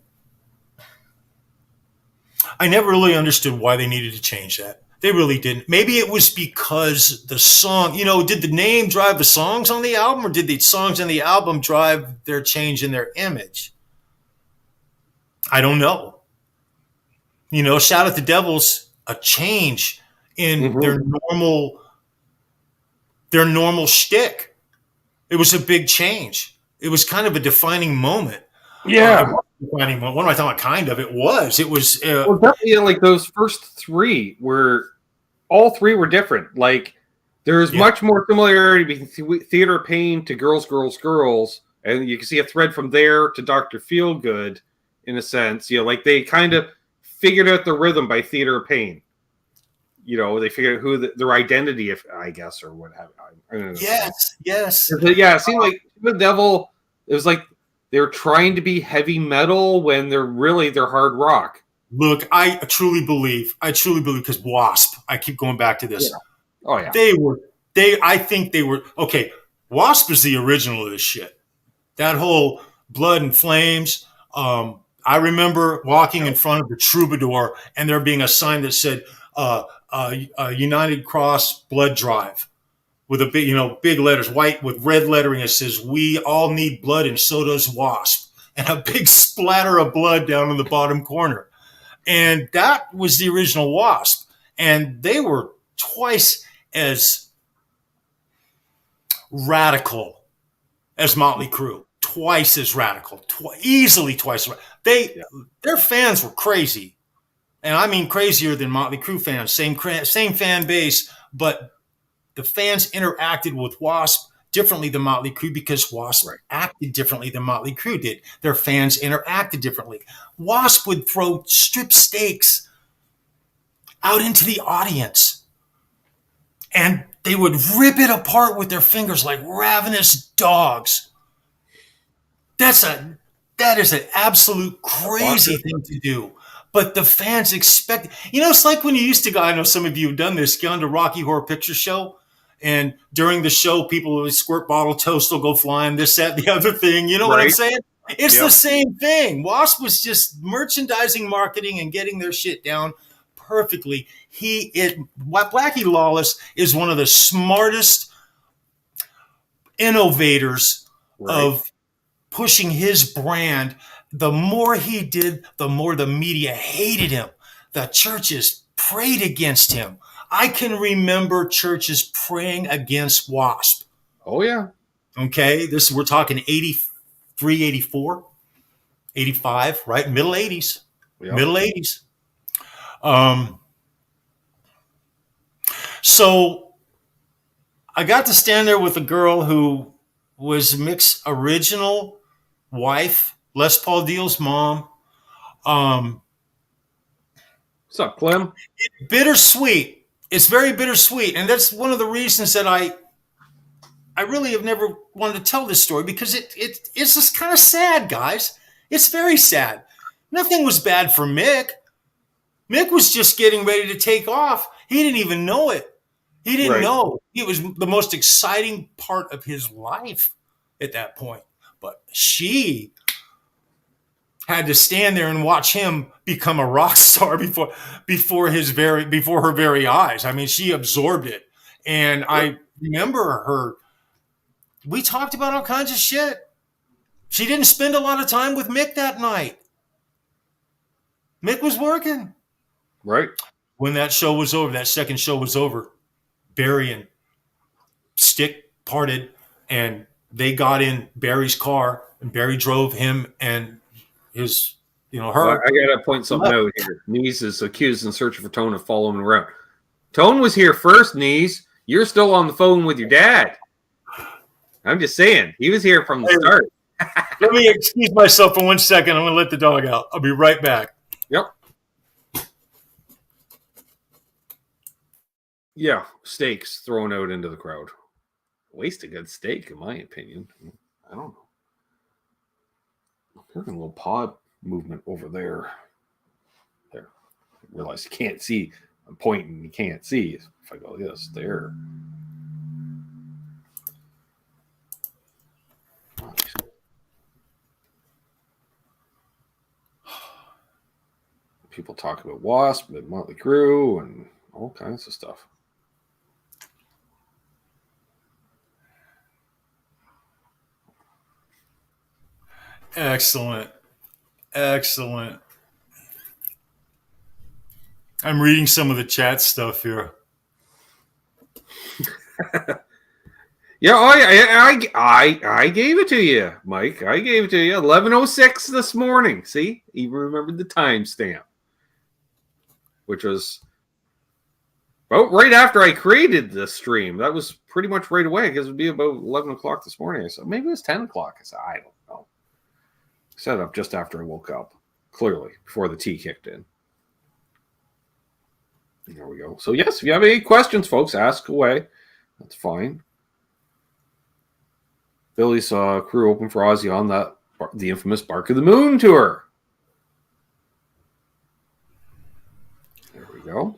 I never really understood why they needed to change that. They really didn't. Maybe it was because the song, did the name drive the songs on the album, or did the songs on the album drive their change in their image? I don't know. Shout at the Devil's a change in their normal shtick. It was a big change. It was kind of a defining moment. Yeah. Defining moment. What am I talking about? Kind of. It was. Well, definitely like those first three all three were different. Like there's much more similarity between Theater of Pain to Girls, Girls, Girls. And you can see a thread from there to Dr. Feelgood in a sense. Like they kind of figured out the rhythm by Theater of Pain. They figured out who their identity, I guess, or what have I don't know. Yes. Yeah, it seemed like the Devil. It was like they're trying to be heavy metal when they're hard rock. Look, I truly believe because Wasp. I keep going back to this. Yeah. Oh yeah, I think they were okay. Wasp is the original of this shit. That whole Blood and Flames. I remember walking in front of the Troubadour and there being a sign that said United Cross Blood Drive with a big letters, white with red lettering. It says, "We all need blood and so does Wasp," and a big splatter of blood down in the bottom corner. And that was the original Wasp. And they were twice as radical as Motley Crue. Twice as radical. Easily twice as radical. Their fans were crazy. And I mean crazier than Motley Crue fans. Same fan base, but the fans interacted with Wasp differently than Motley Crue because Wasp acted differently than Motley Crue did. Their fans interacted differently. Wasp would throw strip steaks out into the audience, and they would rip it apart with their fingers like ravenous dogs. That is an absolute crazy thing to do. But the fans expect, it's like when you used to go, I know some of you have done this, gone to Rocky Horror Picture Show, and during the show, people will squirt bottle toast will go flying, this, that, the other thing. You know what I'm saying? It's the same thing. Wasp was just merchandising, marketing, and getting their shit down perfectly. Blackie Lawless is one of the smartest innovators of pushing his brand. The more he did, the more the media hated him. The churches prayed against him. I can remember churches praying against Wasp. Oh, yeah. Okay, we're talking 83, 84, 85, right? Middle 80s. Yep. Middle 80s. So I got to stand there with a girl who was Mick's original wife, Les Paul Deal's mom. What's up, Clem? Bittersweet. It's very bittersweet. And that's one of the reasons that I really have never wanted to tell this story, because it's just kind of sad, guys. It's very sad. Nothing was bad for Mick. Mick was just getting ready to take off. He didn't even know it. He didn't know. It was the most exciting part of his life at that point. But she had to stand there and watch him become a rock star before her very eyes. I mean, she absorbed it. And I remember her. We talked about all kinds of shit. She didn't spend a lot of time with Mick that night. Mick was working. Right. When that show was over, that second show was over, Barry and Stick parted, and they got in Barry's car, and Barry drove him and his, her. Well, I got to point something out here. Knees is accused and searching for Tone of following him around. Tone was here first, Knees. You're still on the phone with your dad. I'm just saying. He was here from the start. Let me excuse myself for 1 second. I'm going to let the dog out. I'll be right back. Yep. Yeah, steaks thrown out into the crowd. waste a good steak, in my opinion. I don't know. There's a little pod movement over there. There. I realize you can't see. I'm pointing, you can't see. If I go this, there. People talk about Wasp and Motley Crue and all kinds of stuff. Excellent. Excellent. I'm reading some of the chat stuff here. Yeah, I gave it to you, Mike. I gave it to you. 11:06 this morning. See? Even remembered the timestamp. Which was about right after I created this stream. That was pretty much right away because it would be about 11 o'clock this morning. So maybe it was 10 o'clock. I said, I don't know. Set up just after I woke up, clearly, before the tea kicked in. There we go. So, yes, if you have any questions, folks, ask away. That's fine. Billy saw crew open for Ozzy on the infamous Bark of the Moon tour. There we go.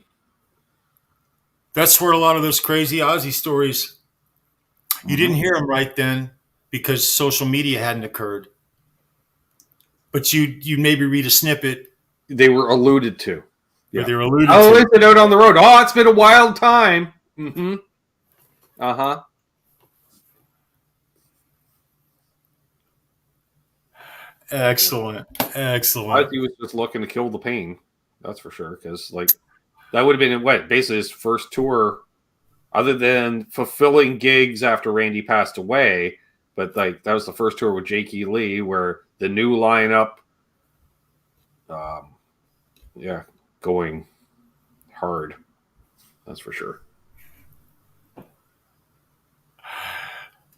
That's where a lot of those crazy Ozzy stories, you didn't hear them right then because social media hadn't occurred. But you maybe read a snippet. They were alluded to. Yeah. They were alluded to. Oh, it's out on the road. Oh, it's been a wild time. Mm-hmm. Uh-huh. Excellent. Excellent. He was just looking to kill the pain. That's for sure. Because, that would have been basically his first tour, other than fulfilling gigs after Randy passed away. But that was the first tour with Jakey Lee, where the new lineup, going hard. That's for sure.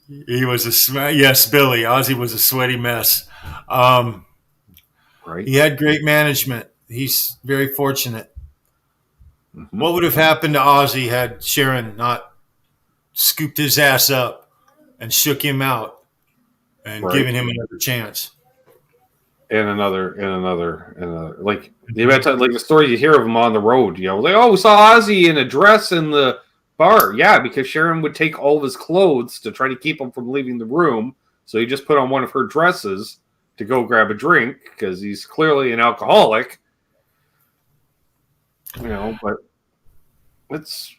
He was Billy. Ozzy was a sweaty mess. Right. He had great management. He's very fortunate. Mm-hmm. What would have happened to Ozzy had Sharon not scooped his ass up and shook him out and given him another chance? And another. Like the story you hear of him on the road, we saw Ozzy in a dress in the bar. Yeah, because Sharon would take all of his clothes to try to keep him from leaving the room. So he just put on one of her dresses to go grab a drink because he's clearly an alcoholic. But it's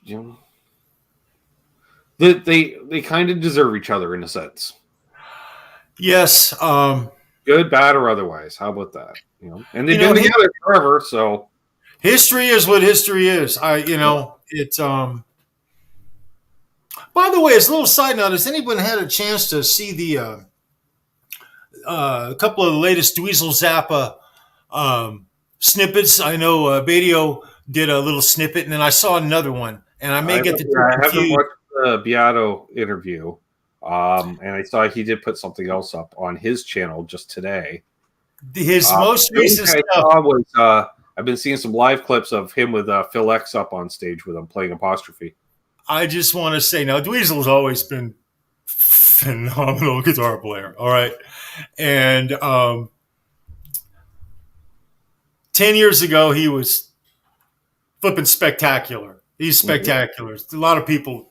they kind of deserve each other in a sense. Yes. Good, bad, or otherwise. How about that? And they've been together forever. So history is what history is. It's By the way, as a little side note, has anyone had a chance to see the a couple of the latest Dweezil Zappa snippets? I know Badio did a little snippet, and then I saw another one, and I haven't watched the Beato interview, and I saw he did put something else up on his channel just today. His most recent stuff was I've been seeing some live clips of him with Phil X up on stage with him playing Apostrophe. I just want to say, now Dweezil's always been phenomenal guitar player, all right? And 10 years ago, he was flipping spectacular. He's spectacular. A lot of people,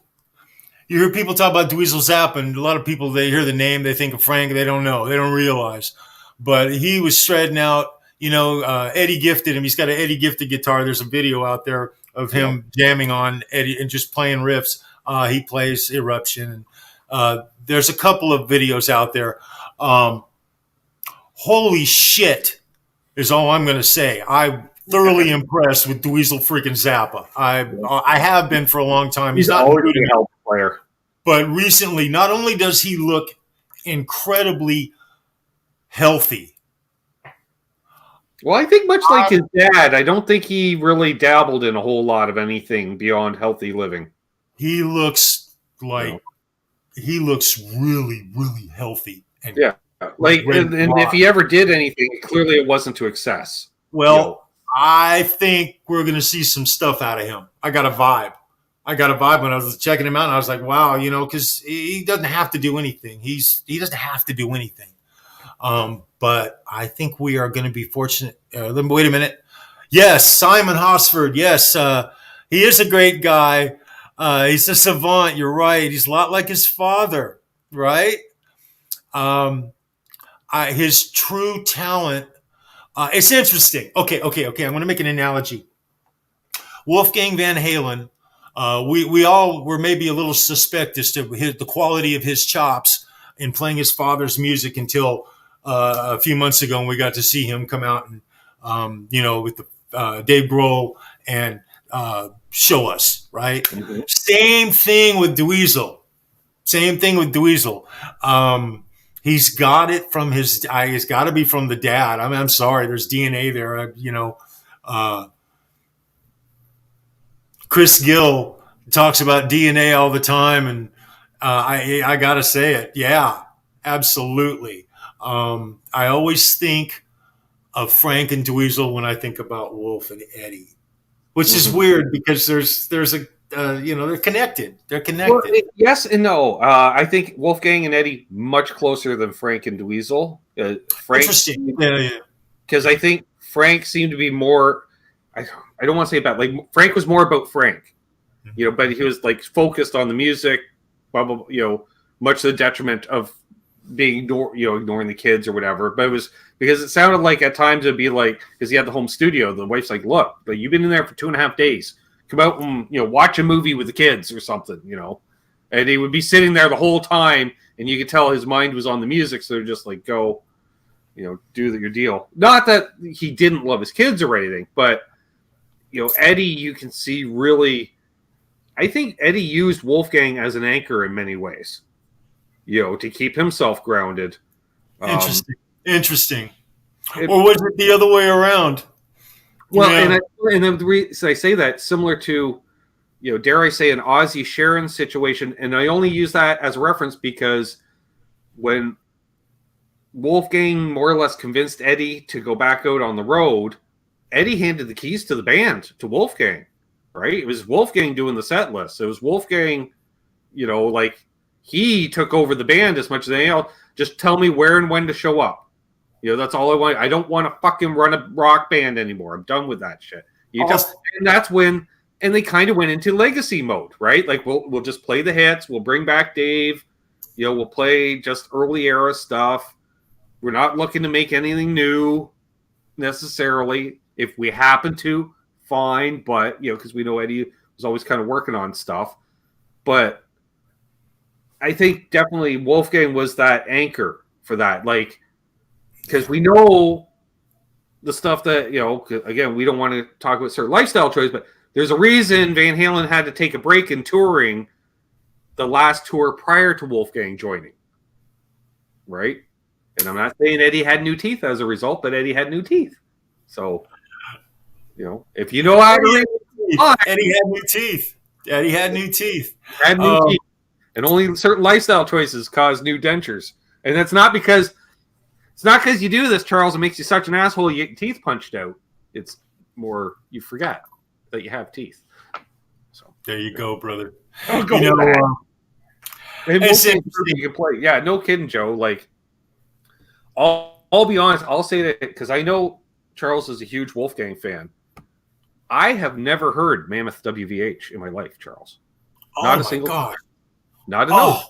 you hear people talk about Dweezil Zappa, and a lot of people, they hear the name, they think of Frank, they don't know, they don't realize. But he was shredding out, Eddie gifted him. He's got an Eddie gifted guitar. There's a video out there of him jamming on Eddie and just playing riffs. He plays Eruption. There's a couple of videos out there. Holy shit is all I'm going to say. I'm thoroughly impressed with Dweezil freaking Zappa. I have been for a long time. He's not always a help player. But recently, not only does he look incredibly healthy. Well, I think much like his dad, I don't think he really dabbled in a whole lot of anything beyond healthy living. He looks like he looks really, really healthy. And and if he ever did anything, clearly it wasn't to excess. Well, I think we're going to see some stuff out of him. I got a vibe. I got a vibe when I was checking him out, and I was like, wow, you know, because he doesn't have to do anything. He doesn't have to do anything. But I think we are going to be fortunate. Wait a minute. Yes, Simon Hosford. Yes, he is a great guy. He's a savant. You're right. He's a lot like his father, right? His true talent. It's interesting. Okay. I'm going to make an analogy. Wolfgang Van Halen. We all were maybe a little suspect as to the quality of his chops in playing his father's music until a few months ago when we got to see him come out and, with the Dave Grohl and show us, right? Mm-hmm. Same thing with Dweezil. He's got it from he's got to be from the dad. I mean, I'm sorry, there's DNA there, Chris Gill talks about DNA all the time, and I got to say it. Yeah, absolutely. I always think of Frank and Dweezil when I think about Wolf and Eddie, which is weird because there's a they're connected. They're connected. Well, yes and no. I think Wolfgang and Eddie much closer than Frank and Dweezil. Frank, interesting. Yeah. Because I think Frank seemed to be more. I don't want to say about like Frank was more about Frank, but he was like focused on the music, blah, blah, blah, much to the detriment of being ignoring the kids or whatever. But it was because it sounded like at times it'd be like because he had the home studio. The wife's like, "Look, but you've been in there for 2.5 days. Come out and watch a movie with the kids or something, And he would be sitting there the whole time, and you could tell his mind was on the music. So they're just like, "Go, do your deal." Not that he didn't love his kids or anything, but. Eddie, you can see really. I think Eddie used Wolfgang as an anchor in many ways, to keep himself grounded. Interesting. Or was it the other way around? Well, and then the reason I say that similar to, dare I say, an Ozzy Sharon situation, and I only use that as a reference because when Wolfgang more or less convinced Eddie to go back out on the road. Eddie handed the keys to the band to Wolfgang, right? It was Wolfgang doing the set list. It was Wolfgang, he took over the band as much as anything else. Just tell me where and when to show up. That's all I want. I don't want to fucking run a rock band anymore. I'm done with that shit. And that's when, and they kind of went into legacy mode, right? Like we'll just play the hits. We'll bring back Dave. We'll play just early era stuff. We're not looking to make anything new necessarily. If we happen to, fine. But, because we know Eddie was always kind of working on stuff. But I think definitely Wolfgang was that anchor for that. Like, because we know the stuff that, again, we don't want to talk about certain lifestyle choices, but there's a reason Van Halen had to take a break in touring the last tour prior to Wolfgang joining. Right? And I'm not saying Eddie had new teeth as a result, but Eddie had new teeth. So... if you know how to read, Eddie had new teeth. Eddie had new teeth. And only certain lifestyle choices cause new dentures. And that's not because you do this, Charles. It makes you such an asshole. You get your teeth punched out. It's more you forget that you have teeth. So there you go, brother. You can play. Yeah, no kidding, Joe. Like, I'll be honest. I'll say that because I know Charles is a huge Wolfgang fan. I have never heard Mammoth WVH in my life, Charles. Not a single time. Not a note.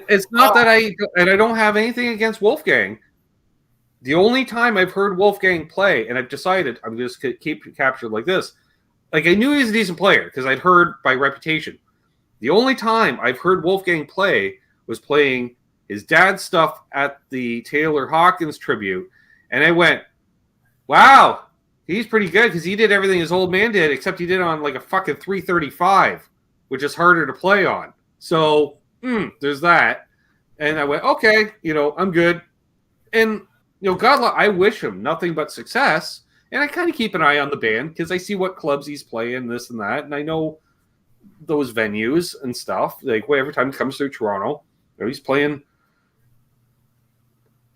It's not that I don't have anything against Wolfgang. The only time I've heard Wolfgang play, and I've decided I'm just going to keep it captured like this. Like, I knew he was a decent player because I'd heard by reputation. The only time I've heard Wolfgang play was playing his dad's stuff at the Taylor Hawkins tribute. And I went, wow. He's pretty good because he did everything his old man did, except he did on like a fucking 335, which is harder to play on. So there's that. And I went, okay, I'm good. And, God, I wish him nothing but success. And I kind of keep an eye on the band because I see what clubs he's playing, this and that. And I know those venues and stuff. Like, every time he comes through Toronto, he's playing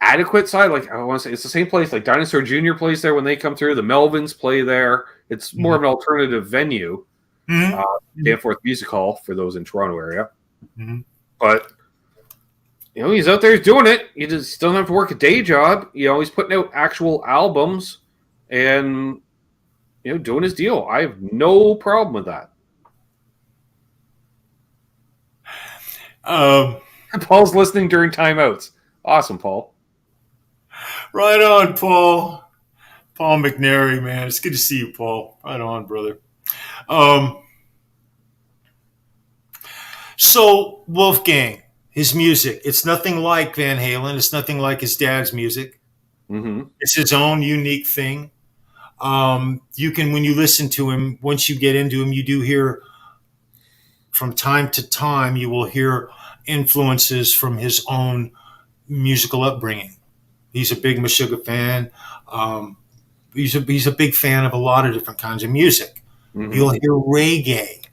adequate side, like I want to say, it's the same place. Like Dinosaur Jr. plays there when they come through. The Melvins play there. It's more of an alternative venue. Mm-hmm. Danforth Music Hall for those in Toronto area. Mm-hmm. But he's out there doing it. He just doesn't have to work a day job. He's putting out actual albums and doing his deal. I have no problem with that. Paul's listening during timeouts. Awesome, Paul. Right on, Paul. Paul McNary, man. It's good to see you, Paul. Right on, brother. So Wolfgang, his music, it's nothing like Van Halen. It's nothing like his dad's music. Mm-hmm. It's his own unique thing. You can, when you listen to him, once you get into him, you do hear from time to time, you will hear influences from his own musical upbringing. He's a big Meshuggah fan. He's a big fan of a lot of different kinds of music. Mm-hmm. You'll hear reggae.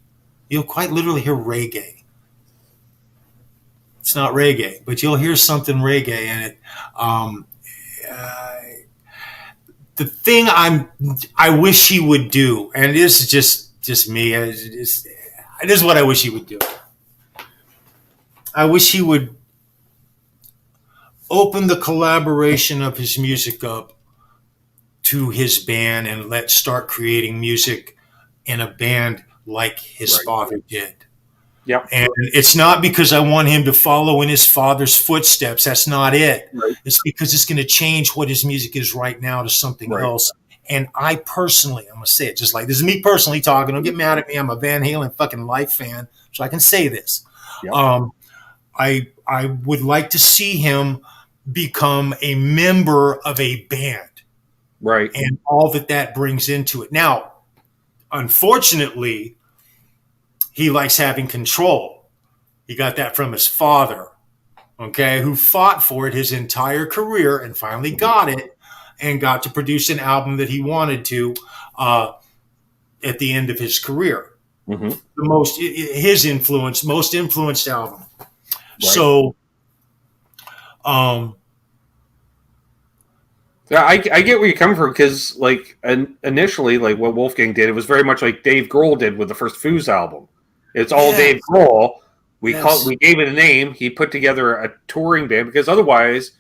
You'll quite literally hear reggae. It's not reggae, but you'll hear something reggae in it. The thing I wish he would do, and this is just me. This is what I wish he would do. I wish he would open the collaboration of his music up to his band and start creating music in a band like his father did. Yep. And it's not because I want him to follow in his father's footsteps. That's not it. Right. It's because it's going to change what his music is right now to something else. And I personally, I'm going to say it just like this is me personally talking. Don't get mad at me. I'm a Van Halen fucking life fan, so I can say this. Yep. I would like to see him become a member of a band. Right. And all that brings into it. Now, unfortunately, he likes having control. He got that from his father, okay, who fought for it his entire career and finally got it and got to produce an album that he wanted to at the end of his career. Mm-hmm. Most influenced album. Right. So, yeah, I get where you're coming from because, initially, what Wolfgang did, it was very much like Dave Grohl did with the first Foos album. It's all Dave Grohl. We gave it a name. He put together a touring band because otherwise,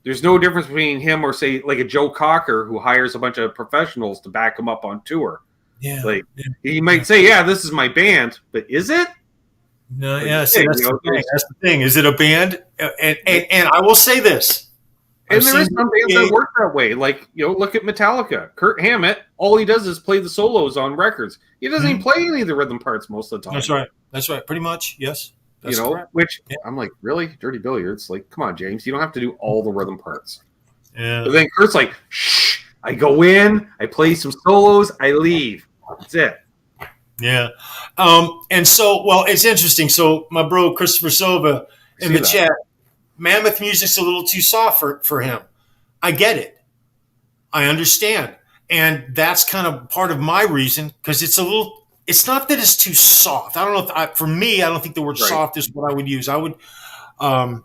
there's no difference between him or say like a Joe Cocker who hires a bunch of professionals to back him up on tour. Yeah, he might say, "Yeah, this is my band," but is it? No, that's the thing. Is it a band? And I will say this. And there is some bands that work that way. Look at Metallica. Kurt Hammett, all he does is play the solos on records. He doesn't even play any of the rhythm parts most of the time. That's right. Pretty much, yes. That's correct. Which I'm like, really? Dirty Billiards? Come on, James. You don't have to do all the rhythm parts. Yeah. But then Kurt's like, shh. I go in, I play some solos, I leave. That's it. Yeah. And so, it's interesting. So my bro, Christopher Silva in the chat, Mammoth music's a little too soft for him. I get it. I understand. And that's kind of part of my reason because it's not that it's too soft. I don't know for me, I don't think the word soft is what I would use. I would, I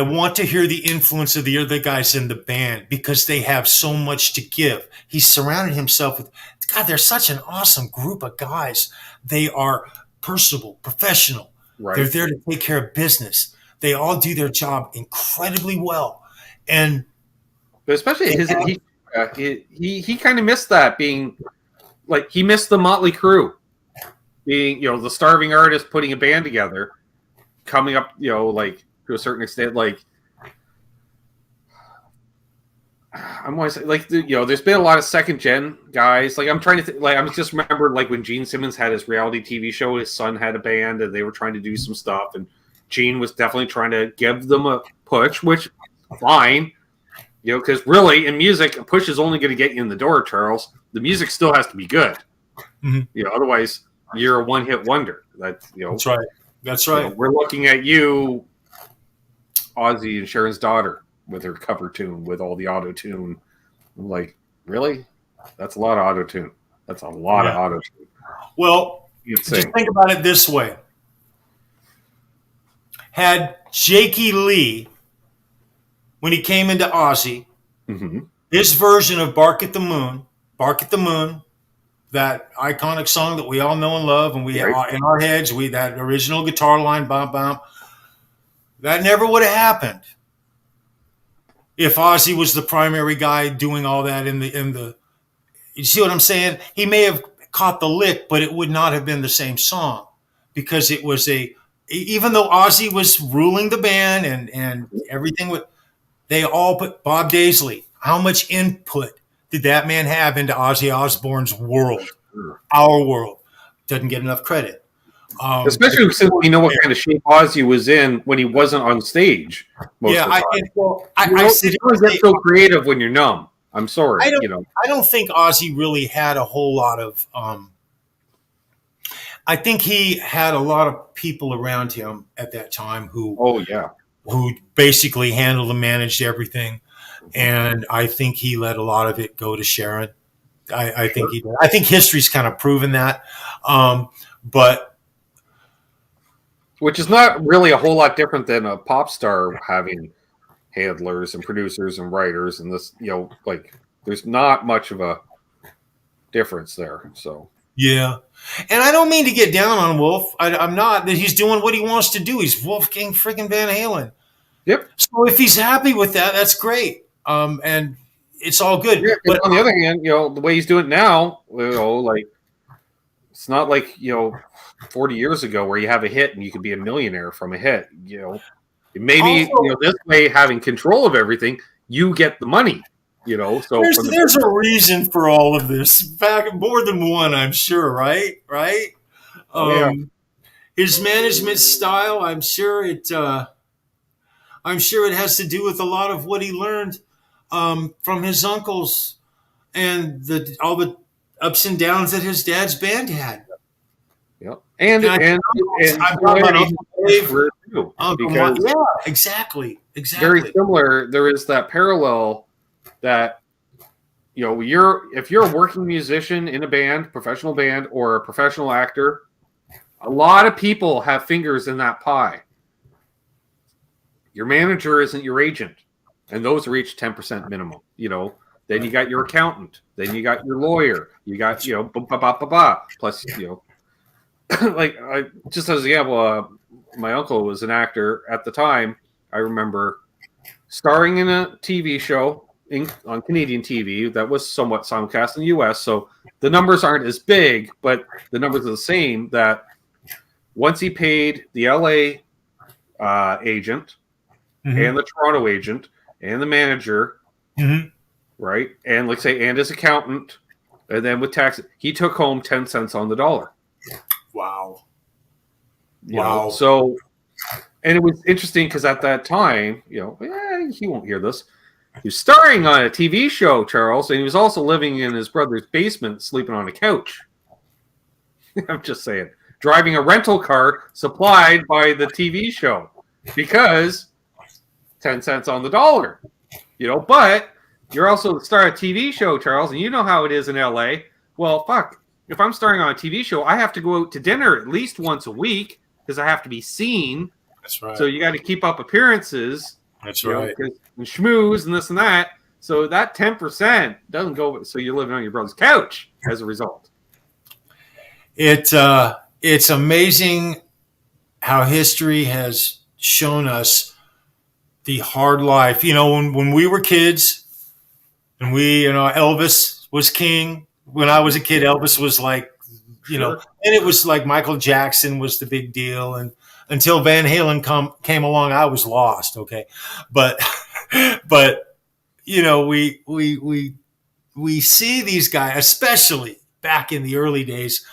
want to hear the influence of the other guys in the band because they have so much to give. He's surrounded himself with, God, they're such an awesome group of guys. They are personable, professional. Right. They're there to take care of business. They all do their job incredibly well. And but especially he kind of missed that being he missed the Motley Crue being, the starving artist putting a band together, coming up, to a certain extent, I'm always there's been a lot of second gen guys. I'm trying to I'm just remember when Gene Simmons had his reality TV show, his son had a band and they were trying to do some stuff, and Gene was definitely trying to give them a push, which fine, because really in music, a push is only going to get you in the door, Charles. The music still has to be good. Mm-hmm. Otherwise you're a one hit wonder. That's right. That's right. We're looking at you, Ozzy and Sharon's Daughter, with her cover tune with all the auto tune. I'm like, really? That's a lot of auto tune. That's a lot of auto tune. Well, just think about it this way. Had Jakey Lee, when he came into Ozzy, his version of Bark at the Moon, that iconic song that we all know and love, and we Right. in our heads, that original guitar line, bum bum, that never would have happened if Ozzy was the primary guy doing all that in the. You see what I'm saying? He may have caught the lick, but it would not have been the same song because it was even though Ozzy was ruling the band and everything they all put Bob Daisley. How much input did that man have into Ozzy Osbourne's world? Sure. Our world doesn't get enough credit. Especially since we know what kind of shape Ozzy was in when he wasn't on stage. I you don't get so creative when you're numb. I'm sorry. I don't think Ozzy really had a whole lot of. I think he had a lot of people around him at that time who basically handled and managed everything, and I think he let a lot of it go to Sharon. I think he did. I think history's kind of proven that, but. Which is not really a whole lot different than a pop star having handlers and producers and writers and this, like there's not much of a difference there. So yeah, and I don't mean to get down on Wolf. I'm not. That he's doing what he wants to do. He's Wolfgang freaking Van Halen. Yep. So if he's happy with that, that's great. And it's all good. Yeah, but on the other hand, the way he's doing it now, like it's not like 40 years ago where you have a hit and you could be a millionaire from a hit. Maybe also, this way, having control of everything, you get the money. So there's a reason for all of this. Back more than one, I'm sure. Right. His management style, I'm sure it has to do with a lot of what he learned from his uncles and all the ups and downs that his dad's band had. Yep. And exactly. Very similar. There is that parallel that if you're a working musician in a band, professional band, or a professional actor, a lot of people have fingers in that pie. Your manager isn't your agent, and those reach 10% minimum. Then you got your accountant, then you got your lawyer, you got plus like just as an example, my uncle was an actor at the time. I remember starring in a TV show on Canadian TV that was somewhat simulcast in the U.S. So the numbers aren't as big, but the numbers are the same. That once he paid the LA agent and the Toronto agent and the manager, right, and and his accountant, and then with tax, he took home 10 cents on the dollar. Wow. So, and it was interesting because at that time, he won't hear this. He was starring on a TV show, Charles, and he was also living in his brother's basement, sleeping on a couch. I'm just saying. Driving a rental car supplied by the TV show because 10 cents on the dollar. But you're also the star of a TV show, Charles, and you know how it is in LA. Well, fuck. If I'm starring on a TV show, I have to go out to dinner at least once a week because I have to be seen. That's right. So you got to keep up appearances. That's right. And schmooze and this and that. So that 10% doesn't go. So you're living on your brother's couch as a result. It's amazing how history has shown us the hard life. When we were kids and Elvis was king. When I was a kid, Elvis was like, and it was like Michael Jackson was the big deal. And until Van Halen came along, I was lost. Okay. But we see these guys, especially back in the early days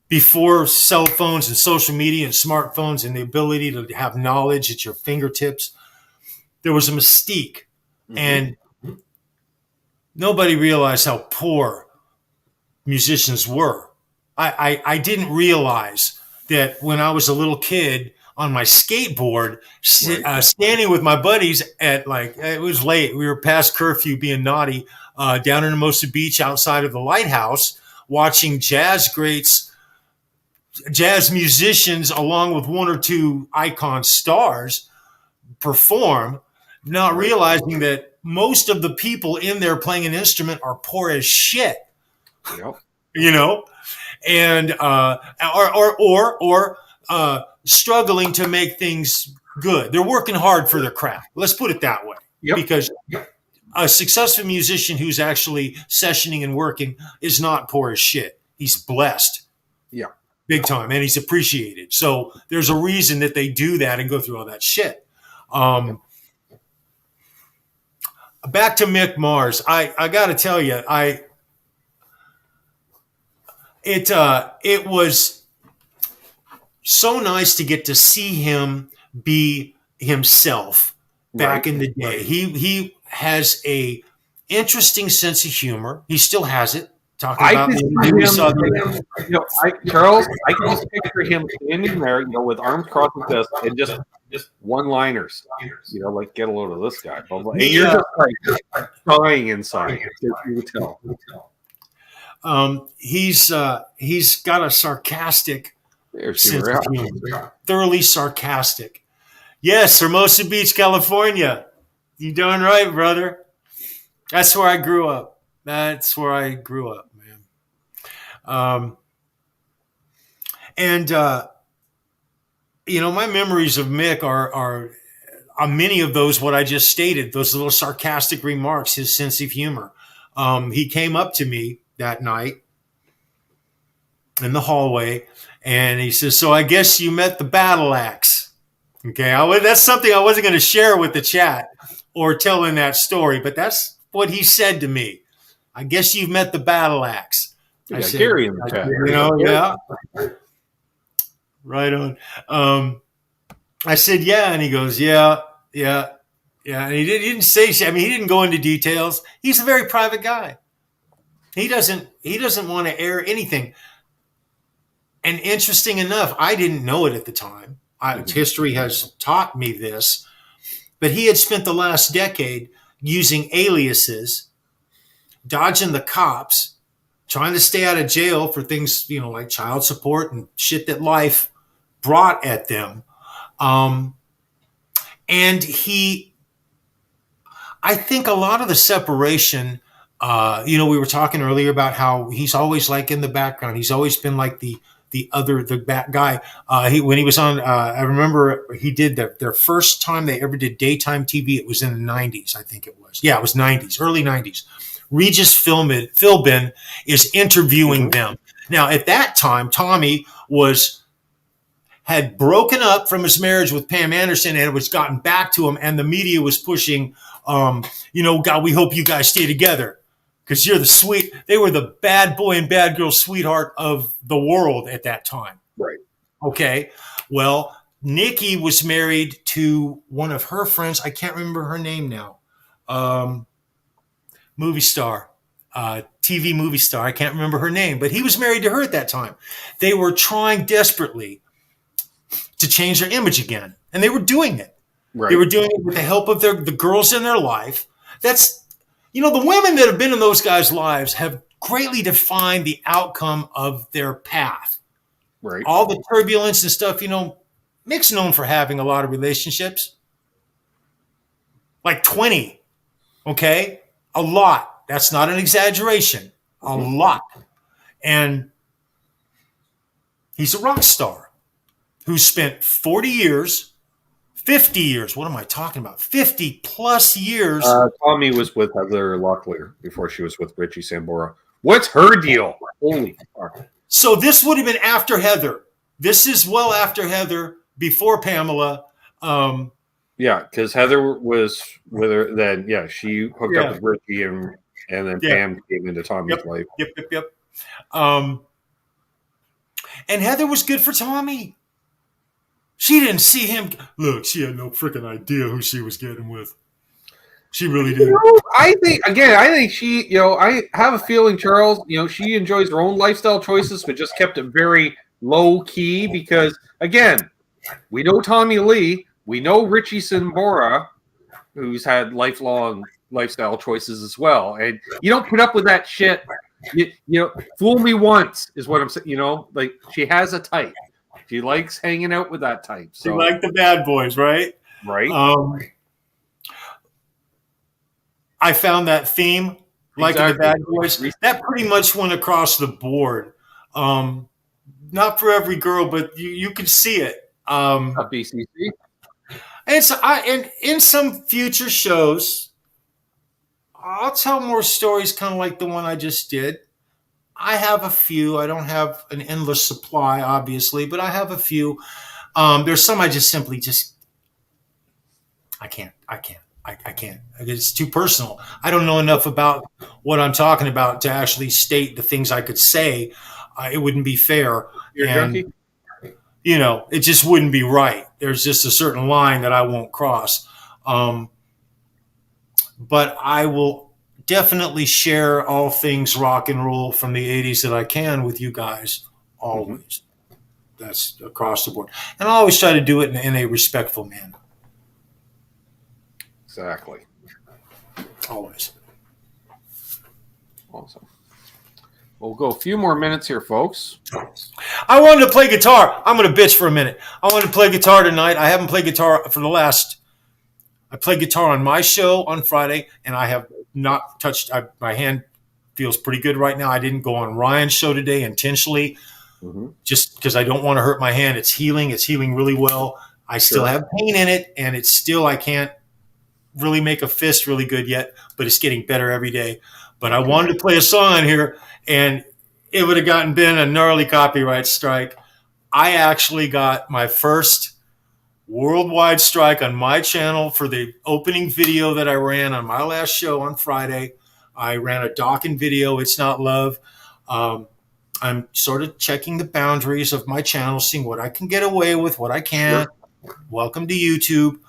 before cell phones and social media and smartphones and the ability to have knowledge at your fingertips. There was a mystique and nobody realized how poor musicians were. I didn't realize that when I was a little kid on my skateboard, standing with my buddies at it was late. We were past curfew being naughty down in Hermosa Beach outside of the lighthouse watching jazz musicians along with one or two icon stars perform, not realizing that most of the people in there playing an instrument are poor as shit. Yep. you know, and or struggling to make things good. They're working hard for their craft. Let's put it that way. Yep. Because a successful musician who's actually sessioning and working is not poor as shit. He's blessed. Yeah. Big time. And he's appreciated. So there's a reason that they do that and go through all that shit. Back to Mick Mars. I got to tell you, it was so nice to get to see him be himself back in the day. He has a interesting sense of humor. He still has it. Talking about Charles, I can just picture him standing there, with arms crossed like this, and just one-liners, like get a load of this guy. And you're just like crying inside. You tell. He's got a sarcastic sense of humor, thoroughly sarcastic. Yes, Hermosa Beach, California. You darn right, brother. That's where I grew up. Man. My memories of Mick are many of those, what I just stated, those little sarcastic remarks, his sense of humor. He came up to me that night in the hallway and he says, "So I guess you met the battle axe." Okay. That's something I wasn't going to share with the chat or tell in that story, but that's what he said to me. "I guess you've met the battle axe." I said, Gary in the chat. Yeah. Right on. I said, "Yeah." And he goes, yeah. And he didn't say, he didn't go into details. He's a very private guy. He doesn't want to air anything. And interesting enough, I didn't know it at the time. History has taught me this, but he had spent the last decade using aliases, dodging the cops, trying to stay out of jail for things, like child support and shit that life brought at them. And I think a lot of the separation, we were talking earlier about how he's always like in the background. He's always been like the back guy. When he was on, I remember he did their first time they ever did daytime TV. It was in the 90s, I think it was. Yeah, it was 90s, early 90s. Regis Philbin is interviewing them. Now, at that time, Tommy had broken up from his marriage with Pam Anderson and it was gotten back to him, and the media was pushing, God, we hope you guys stay together because they were the bad boy and bad girl sweetheart of the world at that time. Right. Okay. Well, Nikki was married to one of her friends. I can't remember her name now. Movie star, TV movie star. I can't remember her name, but he was married to her at that time. They were trying desperately to change their image again, and they were doing it. Right. They were doing it with the help of the girls in their life. That's, the women that have been in those guys' lives have greatly defined the outcome of their path. Right. All the turbulence and stuff, Mick's known for having a lot of relationships. Like 20, okay? A lot. That's not an exaggeration. A lot. And he's a rock star who spent 50 years, what am I talking about? 50 plus years. Tommy was with Heather Locklear before she was with Richie Sambora. What's her deal? Holy fuck. So this would have been after Heather. This is well after Heather, before Pamela. Yeah, because Heather was with her then. Yeah, she hooked up with Richie, and then Pam came into Tommy's life. Yep. And Heather was good for Tommy. She didn't see him. Look, she had no freaking idea who she was getting with. She really didn't. I think she, I have a feeling, Charles, she enjoys her own lifestyle choices, but just kept it very low key because, again, we know Tommy Lee. We know Richie Sambora, who's had lifelong lifestyle choices as well. And you don't put up with that shit. Fool me once is what I'm saying. Like she has a type. She likes hanging out with that type. So. She liked the bad boys, right? Right. I found that theme liking the Exactly. Bad Boys. That pretty much went across the board. Not for every girl, but you can see it. BCC. And in some future shows, I'll tell more stories kind of like the one I just did. I have a few. I don't have an endless supply, obviously, but I have a few. There's some I just simply I can't. It's too personal. I don't know enough about what I'm talking about to actually state the things I could say. It wouldn't be fair. You're junkie? It just wouldn't be right. There's just a certain line that I won't cross. But I will definitely share all things rock and roll from the 80s that I can with you guys, always. Mm-hmm. That's across the board. And I always try to do it in a respectful manner. Exactly. Always. Awesome. We'll go a few more minutes here, folks. I wanted to play guitar. I'm going to bitch for a minute. I wanted to play guitar tonight. I haven't played guitar for I played guitar on my show on Friday, and I have not touched. My hand feels pretty good right now. I didn't go on Ryan's show today intentionally, just because I don't want to hurt my hand. It's healing. It's healing really well. I still have pain in it, and it's still, I can't really make a fist really good yet, but it's getting better every day. But I wanted to play a song on here, and it would have gotten Ben a gnarly copyright strike. I actually got my first worldwide strike on my channel for the opening video that I ran on my last show on Friday. I ran a Dawkins video, It's Not Love. I'm sort of checking the boundaries of my channel, seeing what I can get away with, what I can't. Welcome to YouTube.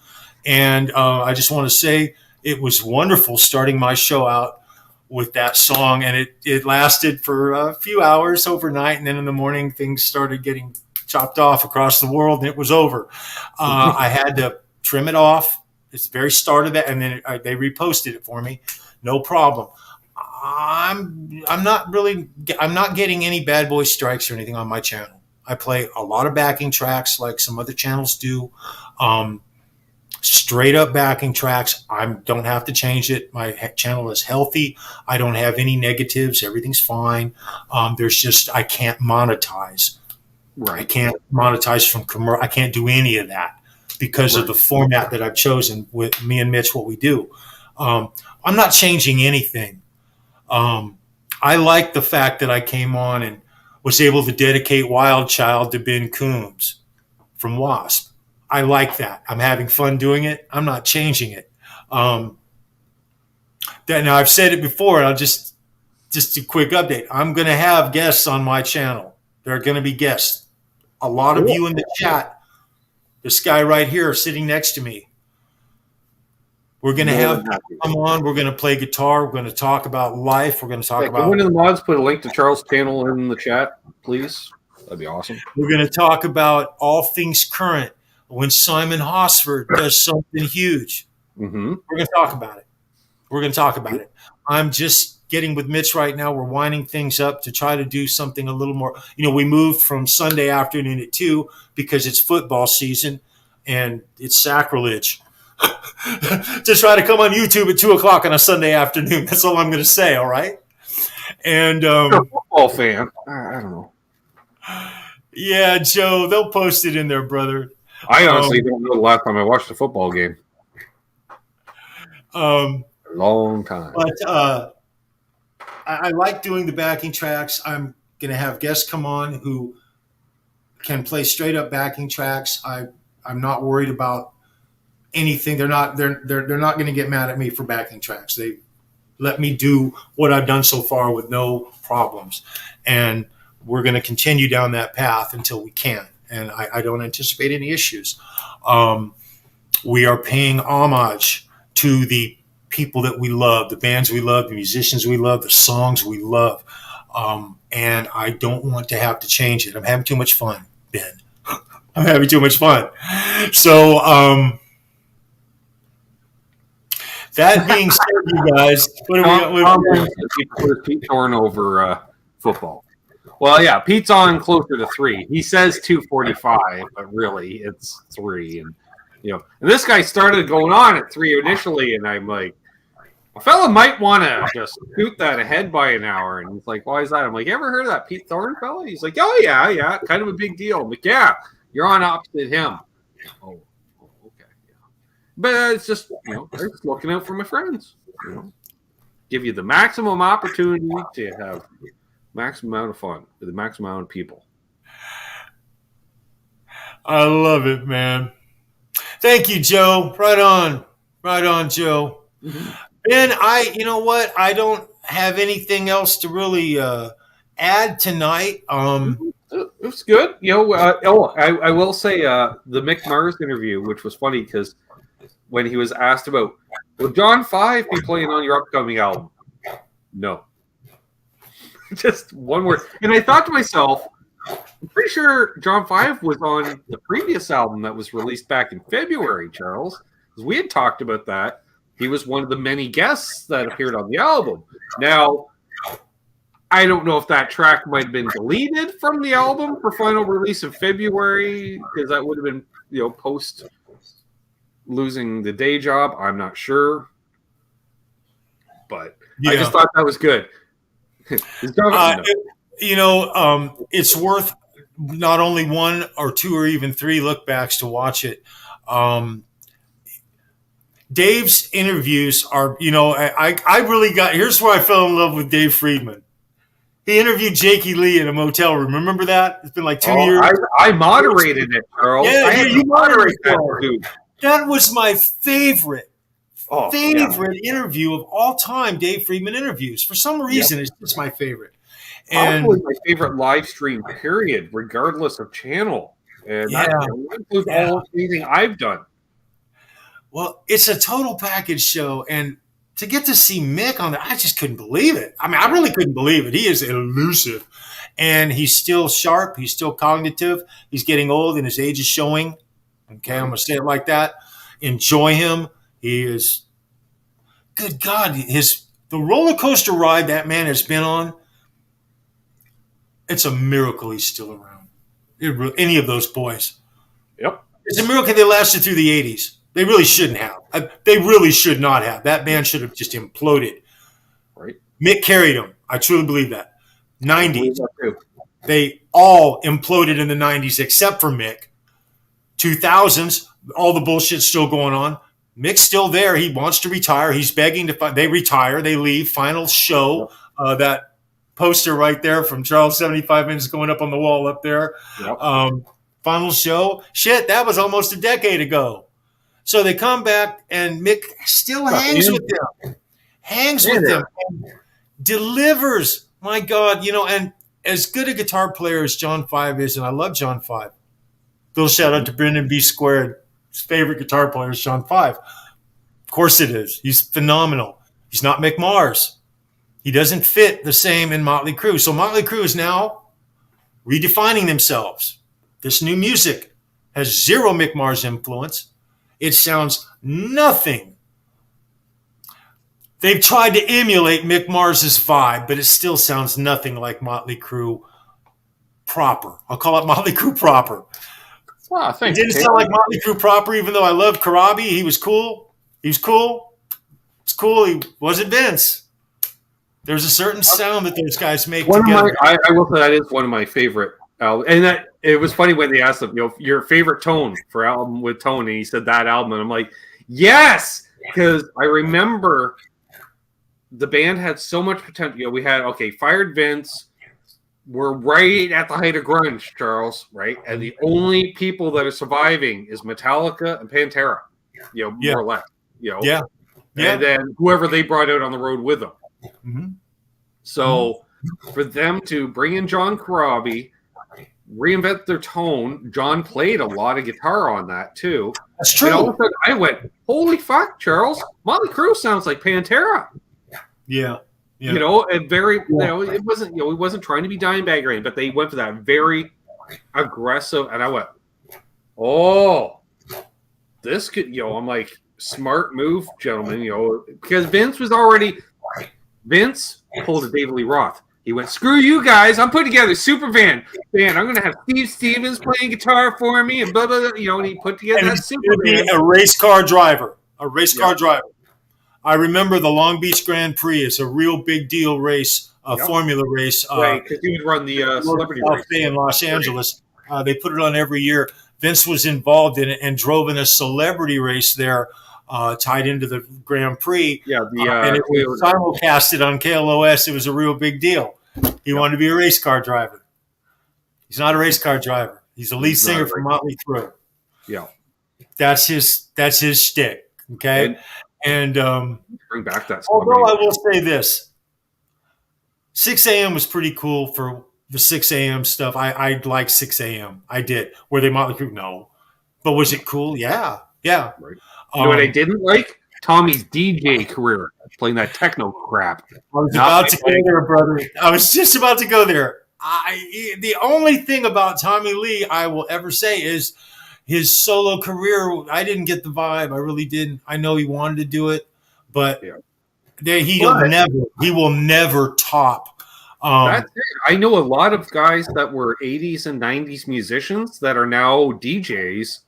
And I just want to say it was wonderful starting my show out with that song. And it lasted for a few hours overnight. And then in the morning, things started getting chopped off across the world, and it was over. I had to trim it off. It's the very start of that, and then they reposted it for me. No problem. I'm not getting any bad boy strikes or anything on my channel. I play a lot of backing tracks like some other channels do. Straight up backing tracks. I don't have to change it. My channel is healthy. I don't have any negatives. Everything's fine. There's just, I can't monetize. Right. I can't monetize from commercial. I can't do any of that because of the format that I've chosen with me and Mitch, what we do. I'm not changing anything. I like the fact that I came on and was able to dedicate Wild Child to Ben Coombs from Wasp. I like that. I'm having fun doing it. I'm not changing it. Now I've said it before, and I'll just a quick update. I'm going to have guests on my channel. There are going to be guests. A lot of you in the chat, this guy right here sitting next to me, we're going to have come on. We're going to play guitar. We're going to talk about life. We're going to talk about. Can one of the mods put a link to Charles' channel in the chat, please? That'd be awesome. We're going to talk about all things current. When Simon Hosford does something huge, we're going to talk about it. I'm just getting with Mitch right now. We're winding things up to try to do something a little more. We moved from Sunday afternoon at 2 because it's football season and it's sacrilege to try to come on YouTube at 2 o'clock on a Sunday afternoon. That's all I'm going to say. All right. And you're a football fan. I don't know. Yeah, Joe, they'll post it in there, brother. I honestly don't know the last time I watched a football game. A long time. But I like doing the backing tracks. I'm going to have guests come on who can play straight up backing tracks. I'm not worried about anything. They're not going to get mad at me for backing tracks. They let me do what I've done so far with no problems, and we're going to continue down that path until we can. And I don't anticipate any issues. We are paying homage to the people that we love, the bands we love, the musicians we love, the songs we love. And I don't want to have to change it. I'm having too much fun, Ben. I'm having too much fun. So that being said, you guys, what are we Pete torn over football? Well, yeah, Pete's on closer to 3. He says 2:45, but really it's 3. And and this guy started going on at 3 initially, and I'm like, a fella might want to just scoot that ahead by an hour. And he's like, why is that? I'm like, you ever heard of that Pete Thorne fella? He's like, oh, yeah, kind of a big deal. I'm like, yeah, you're on opposite him. Oh, okay. Yeah. But it's just, I'm just looking out for my friends. Give you the maximum opportunity to have maximum amount of fun with the maximum amount of people. I love it, man. Thank you, Joe. Right on, Joe. Mm-hmm. Ben, I don't have anything else to really add tonight. It was good. I will say the Mick Mars interview, which was funny because when he was asked about, will John 5 be playing on your upcoming album? No. Just one word. And I thought to myself, I'm pretty sure John 5 was on the previous album that was released back in February, Charles, because we had talked about that. He was one of the many guests that appeared on the album. Now, I don't know if that track might have been deleted from the album for final release in February, because that would have been, post losing the day job. I'm not sure. But I just thought that was good. It's worth not only one or two or even three lookbacks to watch it. Dave's interviews are, I really here's where I fell in love with Dave Friedman. He interviewed Jakey Lee in a motel room. Remember that? It's been like 2 years. I moderated it, Charles. Yeah, you moderated that, dude. That was my favorite interview of all time, Dave Friedman interviews. For some reason, it's just my favorite. And probably my favorite live stream, period, regardless of channel. And that includes anything I've done. Well, it's a total package show, and to get to see Mick on that, I just couldn't believe it. I mean, I really couldn't believe it. He is elusive, and he's still sharp. He's still cognitive. He's getting old, and his age is showing. Okay, I'm going to say it like that. Enjoy him. He is, good God, the roller coaster ride that man has been on, it's a miracle he's still around. Any of those boys. Yep. It's a miracle they lasted through the 80s. They really shouldn't have. They really should not have. That band should have just imploded. Right. Mick carried them. I truly believe that. 90s. They all imploded in the 90s except for Mick. 2000s, all the bullshit's still going on. Mick's still there. He wants to retire. He's begging to. They retire. They leave. Final show. That poster right there from Charles 75 Minutes going up on the wall up there. Yep. Final show. Shit, that was almost a decade ago. So they come back, and Mick still hangs with them. And delivers. My God, and as good a guitar player as John 5 is, and I love John 5. Little shout out to Brendan B. Squared. His favorite guitar player is John 5. Of course it is. He's phenomenal. He's not Mick Mars. He doesn't fit the same in Motley Crue. So Motley Crue is now redefining themselves. This new music has zero Mick Mars influence. It sounds nothing. They've tried to emulate Mick Mars's vibe, but it still sounds nothing like Motley Crue proper. I'll call it Motley Crue proper. Well, it didn't sound like Motley Crue proper, even though I loved Karabi. He was cool. It's cool. He wasn't Vince. There's a certain sound that those guys make together. I will say that is one of my favorite albums. And it was funny when they asked him, your favorite tone for album with Tone, and he said that album. And I'm like, yes, because I remember the band had so much potential. We had, Fired Vince. We're right at the height of grunge, Charles, right? And the only people that are surviving is Metallica and Pantera, more or less, And then whoever they brought out on the road with them. Mm-hmm. So for them to bring in John Corabi, reinvent their tone, John played a lot of guitar on that too. That's true. And all of a sudden I went, holy fuck, Charles, Motley Crue sounds like Pantera. Yeah. Yeah. And very, it wasn't, he wasn't trying to be Dimebag or anything, but they went for that very aggressive, and I went, oh, this could, I'm like, smart move, gentlemen, because Vince pulled a David Lee Roth. He went, screw you guys, I'm putting together a super band. I'm going to have Steve Stevens playing guitar for me, and blah, blah, blah, and he put together that super band. A race car driver. I remember the Long Beach Grand Prix is a real big deal race, formula race. Right, because he would run the celebrity race in Los Angeles. They put it on every year. Vince was involved in it and drove in a celebrity race there, tied into the Grand Prix. Yeah, and it was simulcasted on KLOS. It was a real big deal. He wanted to be a race car driver. He's not a race car driver. He's the lead singer for Motley Crue. Yeah, that's his shtick. Okay, and bring back that. Although I will say this, 6 a.m. was pretty cool for the 6 a.m. stuff. I like 6 a.m. I did. Were they Motley Crue? No, but was it cool? Yeah. Right. You know what I didn't like? Tommy's DJ career, playing that techno crap. I was about to go there, brother. I was just about to go there. The only thing about Tommy Lee I will ever say is his solo career. I didn't get the vibe. I really didn't. I know he wanted to do it, but he will never top. That's it. I know a lot of guys that were 80s and 90s musicians that are now DJs.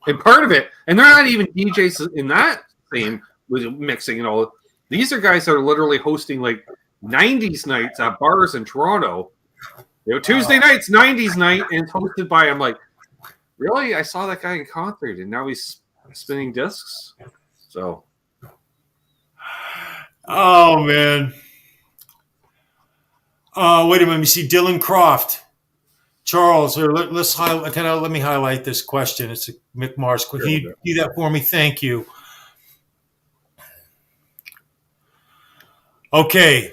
And part of it, and they're not even DJs in that same with mixing and all. These are guys that are literally hosting like 90s nights at bars in Toronto. You know, Tuesday night's 90s night, and it's hosted by. I'm like, really? I saw that guy in concert, and now he's spinning discs. So, oh man. Wait a minute. Let me see. Dylan Croft. Charles, let me highlight this question. It's a Mick Mars question. Can you do that for me? Thank you. Okay.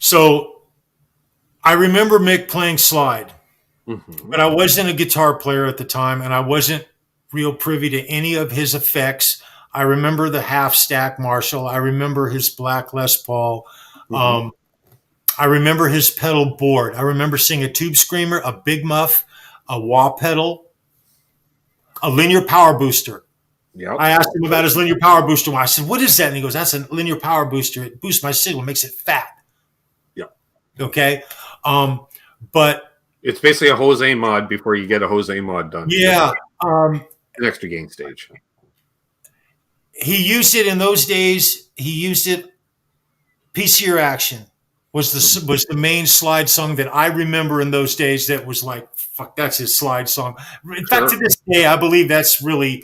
So I remember Mick playing slide, but I wasn't a guitar player at the time, and I wasn't real privy to any of his effects. I remember the half stack Marshall. I remember his black Les Paul. I remember his pedal board. I remember seeing a Tube Screamer, a Big Muff, a wah pedal, a linear power booster. Yep. I asked him about his linear power booster. I said, what is that? And he goes, that's a linear power booster. It boosts my signal, makes it fat. Yeah. Okay. But it's basically a Jose mod before you get a Jose mod done. Yeah. An extra gain stage. He used it in those days. He used it. Piece of Your Action was the main slide song that I remember in those days. That was like, fuck, that's his slide song. In fact, to this day, I believe that's really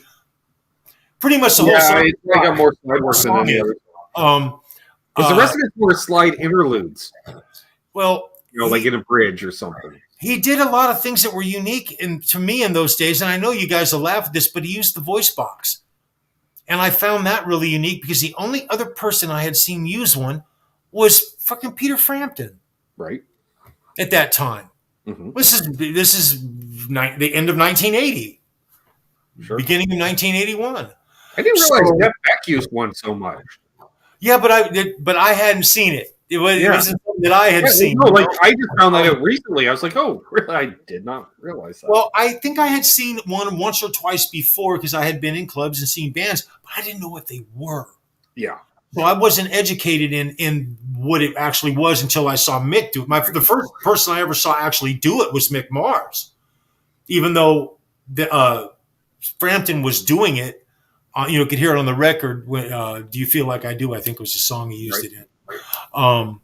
pretty much the whole song. I got more slide work than any other. Because the rest of it were slide interludes. Well, like in a bridge or something. He did a lot of things that were unique to me in those days, and I know you guys will laugh at this, but he used the voice box. And I found that really unique because the only other person I had seen use one was fucking Peter Frampton. Right. At that time. Mm-hmm. This is the end of 1980. Sure. Beginning of 1981. I didn't realize Jeff Beck used one so much. Yeah, but I hadn't seen it. It wasn't something that I had seen. No, like I just found that out recently. I was like, oh, really? I did not realize that. Well, I think I had seen one once or twice before because I had been in clubs and seen bands, but I didn't know what they were. Yeah. So I wasn't educated in what it actually was until I saw Mick do it. The first person I ever saw actually do it was Mick Mars, even though Frampton was doing it. You could hear it on the record. When, Do You Feel Like I Do? I think was the song he used it in. One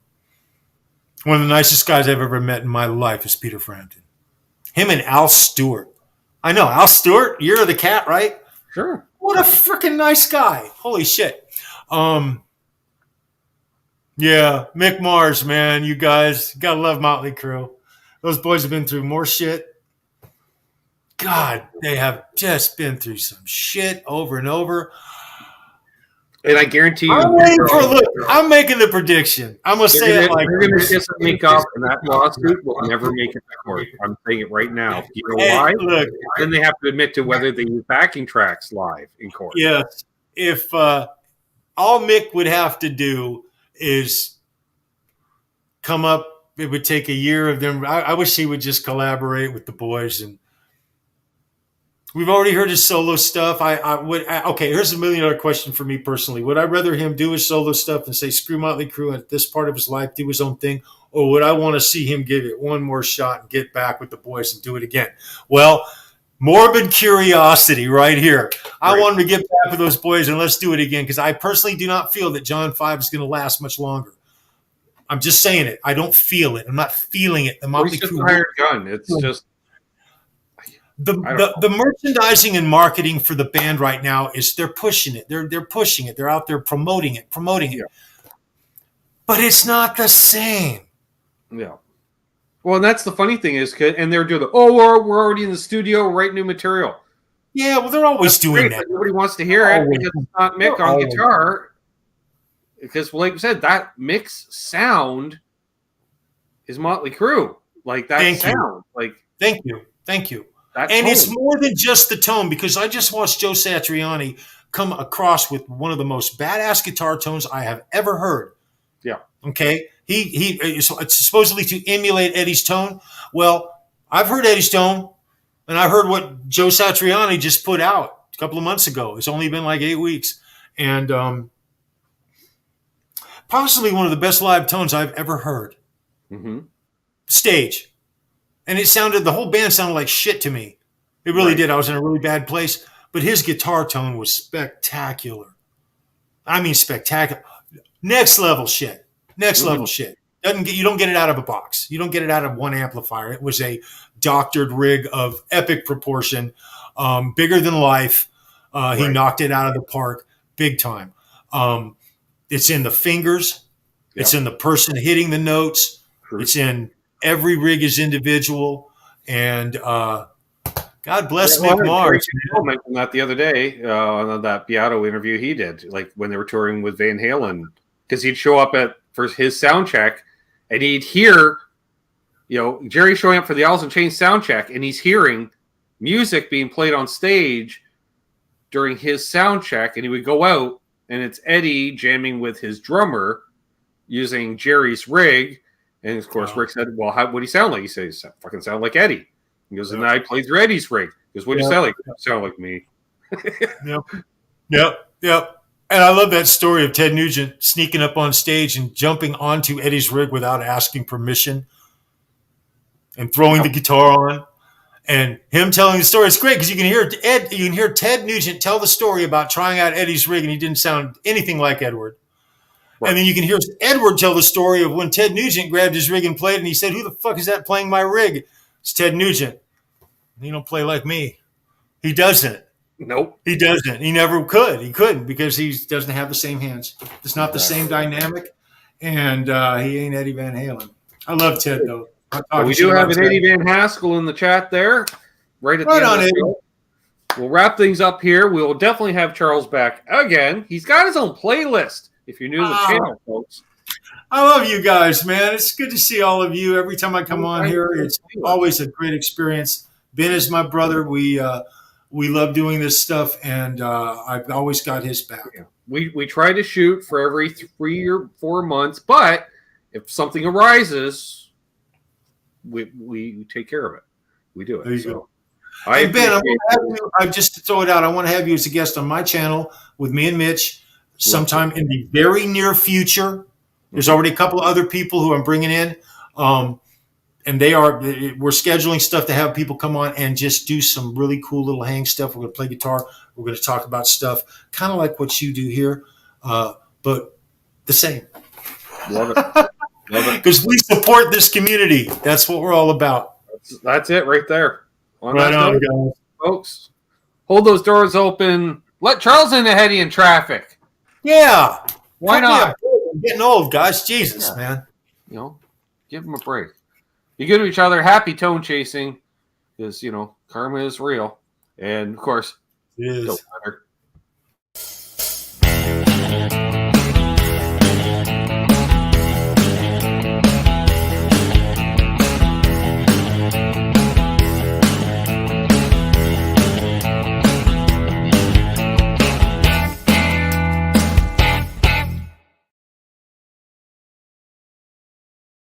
of the nicest guys I've ever met in my life is Peter Frampton. Him and Al Stewart. I know, Al Stewart, you're the cat, right? Sure. What a freaking nice guy. Holy shit. Yeah, Mick Mars, man, you guys gotta love Motley Crue. Those boys have been through more shit. God, they have just been through some shit over and over. And I guarantee you, I'm making the prediction. I'm gonna say it like you're gonna just make up, and that lawsuit will never make it to court. I'm saying it right now. You know why? Look, then they have to admit to whether they use backing tracks live in court. Yes. If all Mick would have to do is come up, it would take a year of them. I wish he would just collaborate with the boys, and we've already heard his solo stuff. Okay, here's $1 million question for me personally. Would I rather him do his solo stuff and say, screw Motley Crue at this part of his life, do his own thing? Or would I want to see him give it one more shot and get back with the boys and do it again? Well, Morbid curiosity right here. I Right. wanted to get back with those boys and let's do it again because I personally do not feel that John 5 is going to last much longer. I'm just saying it. I don't feel it. I'm not feeling it. The Well, Motley he's just Crue. a hired gun. It's just The merchandising and marketing for the band right now is they're pushing it. They're pushing it. They're out there promoting it. Yeah. But it's not the same. Yeah. Well, and that's the funny thing is, and they're doing we're already in the studio writing new material. Yeah, well, they're always doing that. But nobody wants to hear it because it's not Mick on guitar. Because, like I said, that Mick's sound is Motley Crue. Like that sound. Like thank you. And tone. it's more than just the tone because I just watched Joe Satriani come across with one of the most badass guitar tones I have ever heard. Yeah. Okay. It's supposedly to emulate Eddie's tone. Well, I've heard Eddie's tone, and I heard what Joe Satriani just put out a couple of months ago. It's only been like 8 weeks, and possibly one of the best live tones I've ever heard. Mm-hmm. Stage, and the whole band sounded like shit to me. It really did. I was in a really bad place, but his guitar tone was spectacular. I mean, spectacular. Next level shit. Level shit. You don't get it out of a box. You don't get it out of one amplifier. It was a doctored rig of epic proportion, bigger than life. He knocked it out of the park big time. It's in the fingers. Yep. It's in the person hitting the notes. True. It's in every rig is individual. And God bless Mick Mars. I mentioned that the other day on that Beato interview he did, like when they were touring with Van Halen, because he'd show up for his sound check, and he'd hear, Jerry showing up for the Alice in Chains sound check, and he's hearing music being played on stage during his sound check, and he would go out, and it's Eddie jamming with his drummer using Jerry's rig, and of course Rick said, "Well, what do he sound like?" He says, "Fucking sound like Eddie." He goes, "And I played through Eddie's rig." He goes, "What do you sound like?" "Sound like me." Yep. And I love that story of Ted Nugent sneaking up on stage and jumping onto Eddie's rig without asking permission and throwing the guitar on and him telling the story. It's great because you can hear Ted Nugent tell the story about trying out Eddie's rig and he didn't sound anything like Edward. Right. And then you can hear Edward tell the story of when Ted Nugent grabbed his rig and played and he said, "Who the fuck is that playing my rig?" It's Ted Nugent. He don't play like me. He doesn't. Nope. He doesn't. He never could. He couldn't because he doesn't have the same hands. It's not the same dynamic, and he ain't Eddie Van Halen. I love Ted, though. We do have an Eddie Van Haskell in the chat there. Right at the end of the show. We'll wrap things up here. We will definitely have Charles back again. He's got his own playlist, if you're new to the channel, folks. I love you guys, man. It's good to see all of you. Every time I come on here, it's always a great experience. Ben is my brother. We love doing this stuff, and I've always got his back. Yeah. We try to shoot for every 3 or 4 months, but if something arises, we take care of it. We do it. There you go. Hey, Ben, I just to throw it out, I want to have you as a guest on my channel with me and Mitch sometime in the very near future. There's already a couple of other people who I'm bringing in. And we're scheduling stuff to have people come on and just do some really cool little hang stuff. We're going to play guitar. We're going to talk about stuff kind of like what you do here, but the same. Love it. Because we support this community. That's what we're all about. That's it right there. Right on, guys. Folks, hold those doors open. Let Charles in ahead of you in traffic. Yeah. Why not? I'm getting old, guys. Jesus, man. Give them a break. Be good to each other. Happy tone chasing, because karma is real, and of course, it is. Don't matter.